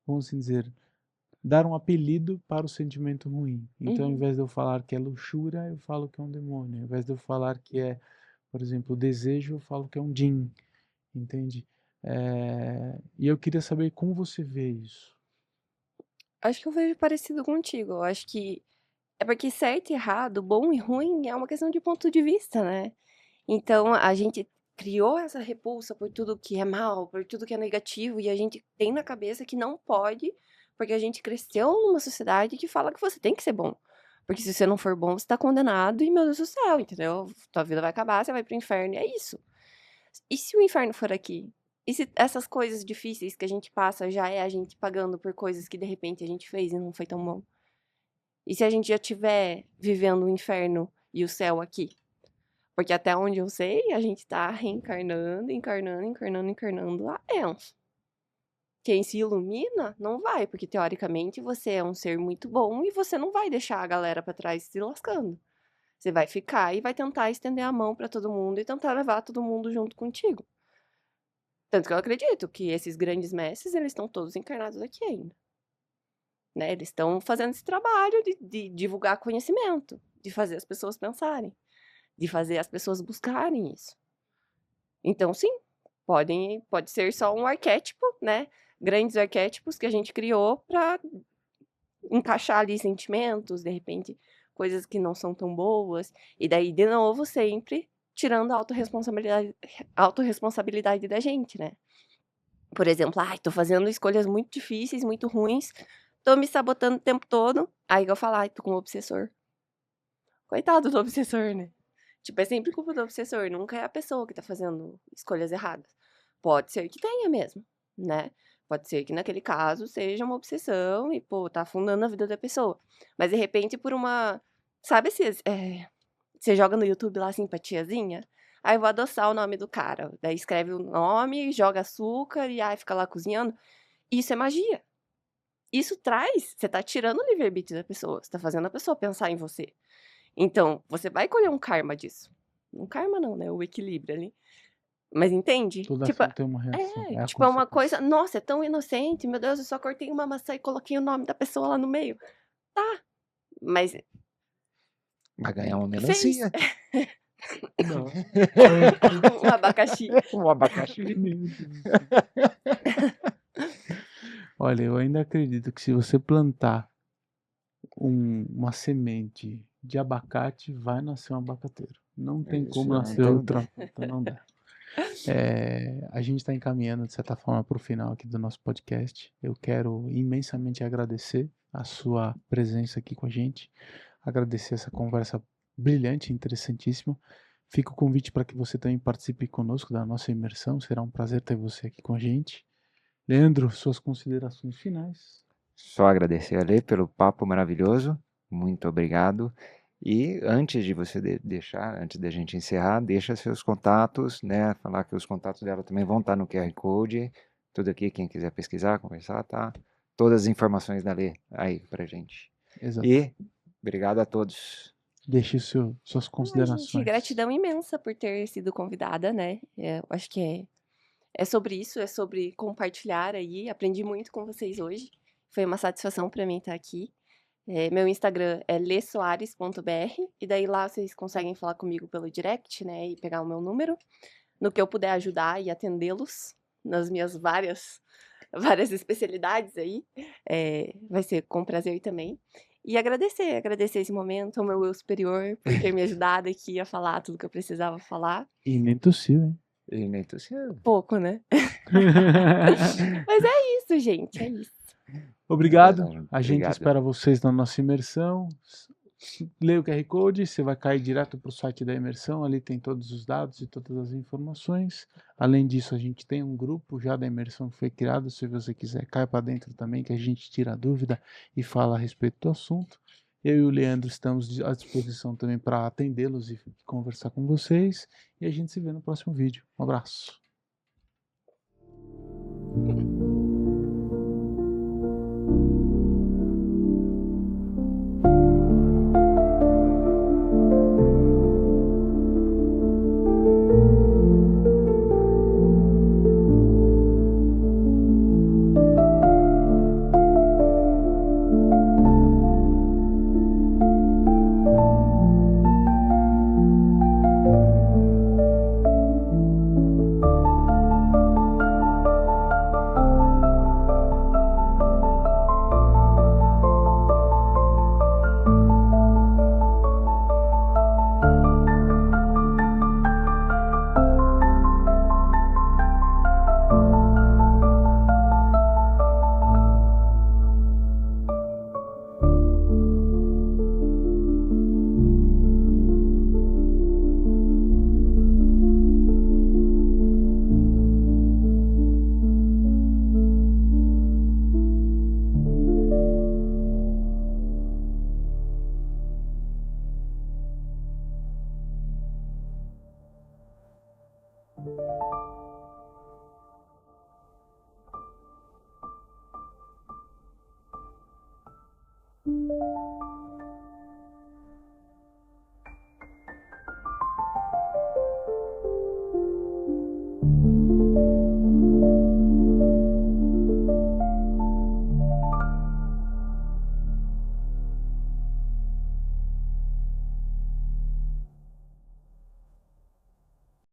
vamos assim dizer, dar um apelido para o sentimento ruim. Então, ao
Uhum.
invés de eu falar que é luxúria, eu falo que é um demônio. Ao invés de eu falar que é, por exemplo, desejo, eu falo que é um djinn, entende? E eu queria saber como você vê isso.
Acho que eu vejo parecido contigo. Eu acho que é porque certo e errado, bom e ruim é uma questão de ponto de vista, né? Então a gente criou essa repulsa por tudo que é mal, por tudo que é negativo, e a gente tem na cabeça que não pode, porque a gente cresceu numa sociedade que fala que você tem que ser bom. Porque se você não for bom, você tá condenado e, meu Deus do céu, entendeu? Tua vida vai acabar, você vai pro inferno, e é isso. E se o inferno for aqui? E se essas coisas difíceis que a gente passa já é a gente pagando por coisas que de repente a gente fez e não foi tão bom? E se a gente já estiver vivendo o inferno e o céu aqui? Porque até onde eu sei, a gente tá reencarnando, encarnando, encarnando, encarnando há anos. Quem se ilumina não vai, porque teoricamente você é um ser muito bom e você não vai deixar a galera pra trás se lascando. Você vai ficar e vai tentar estender a mão pra todo mundo e tentar levar todo mundo junto contigo. Tanto que eu acredito que esses grandes mestres, eles estão todos encarnados aqui ainda. Né? Eles estão fazendo esse trabalho de divulgar conhecimento, de fazer as pessoas pensarem, de fazer as pessoas buscarem isso. Então, sim, pode ser só um arquétipo, né? Grandes arquétipos que a gente criou para encaixar ali sentimentos, de repente, coisas que não são tão boas. E daí, de novo, sempre tirando a autorresponsabilidade da gente, né? Por exemplo, ai, tô fazendo escolhas muito difíceis, muito ruins, tô me sabotando o tempo todo. Aí eu falo, ai, tô com um obsessor. Coitado do obsessor, né? Tipo, é sempre culpa do obsessor, nunca é a pessoa que tá fazendo escolhas erradas. Pode ser que tenha mesmo, né? Pode ser que naquele caso seja uma obsessão e, pô, tá afundando a vida da pessoa. Mas de repente por uma. Sabe se você joga no YouTube lá assim pra tiazinha? Aí eu vou adoçar o nome do cara. Daí escreve o nome, joga açúcar e aí fica lá cozinhando. Isso é magia. Isso traz. Você tá tirando o livre-arbítrio da pessoa. Você tá fazendo a pessoa pensar em você. Então, você vai colher um karma disso. Um karma não, né? O equilíbrio ali. Mas entende?
Toda
Tipo,
ação tem uma reação. É a
tipo, é uma
consequência.
coisa. Nossa, é tão inocente. Meu Deus, eu só cortei uma maçã e coloquei o nome da pessoa lá no meio. Tá. Mas
Vai ganhar uma
fez.
melancia.
Não.
Um abacaxi.
Um abacaxi.
Olha, eu ainda acredito que se você plantar uma semente de abacate, vai nascer um abacateiro. Não tem
Isso,
como
não
nascer
tem-
outra planta, não dá. A gente está encaminhando, de certa forma, para o final aqui do nosso podcast. Eu quero imensamente agradecer a sua presença aqui com a gente, agradecer essa conversa brilhante, interessantíssima. Fica o convite para que você também participe conosco da nossa imersão. Será um prazer ter você aqui com a gente. Leandro, suas considerações finais.
Só agradecer a Lê pelo papo maravilhoso. Muito obrigado. E antes de você deixar, antes da gente encerrar, deixa seus contatos, né? Falar que os contatos dela também vão estar no QR Code. Tudo aqui, quem quiser pesquisar, conversar, tá? Todas as informações da Lê aí pra gente.
Exato.
E obrigado a todos.
Deixe suas
Ai,
considerações.
gente, gratidão imensa por ter sido convidada, né? Eu acho que é sobre isso, é sobre compartilhar aí. Aprendi muito com vocês hoje. Foi uma satisfação para mim estar aqui. Meu Instagram é lesoares.br e daí lá vocês conseguem falar comigo pelo direct, né? E pegar o meu número. No que eu puder ajudar e atendê-los nas minhas várias especialidades aí. Vai ser com prazer também. E agradecer esse momento ao meu eu superior por ter me ajudado aqui a falar tudo que eu precisava falar.
E nem tossiu, hein?
E nem tossiu.
Pouco, né? Mas é isso, gente, é isso.
Obrigado. A gente
Obrigado.
espera vocês na nossa imersão. Leia o QR Code, você vai cair direto para o site da imersão, ali tem todos os dados e todas as informações. Além disso, a gente tem um grupo já da imersão que foi criado, se você quiser, cai para dentro também, que a gente tira a dúvida e fala a respeito do assunto. Eu e o Leandro estamos à disposição também para atendê-los e conversar com vocês. E a gente se vê no próximo vídeo. Um abraço.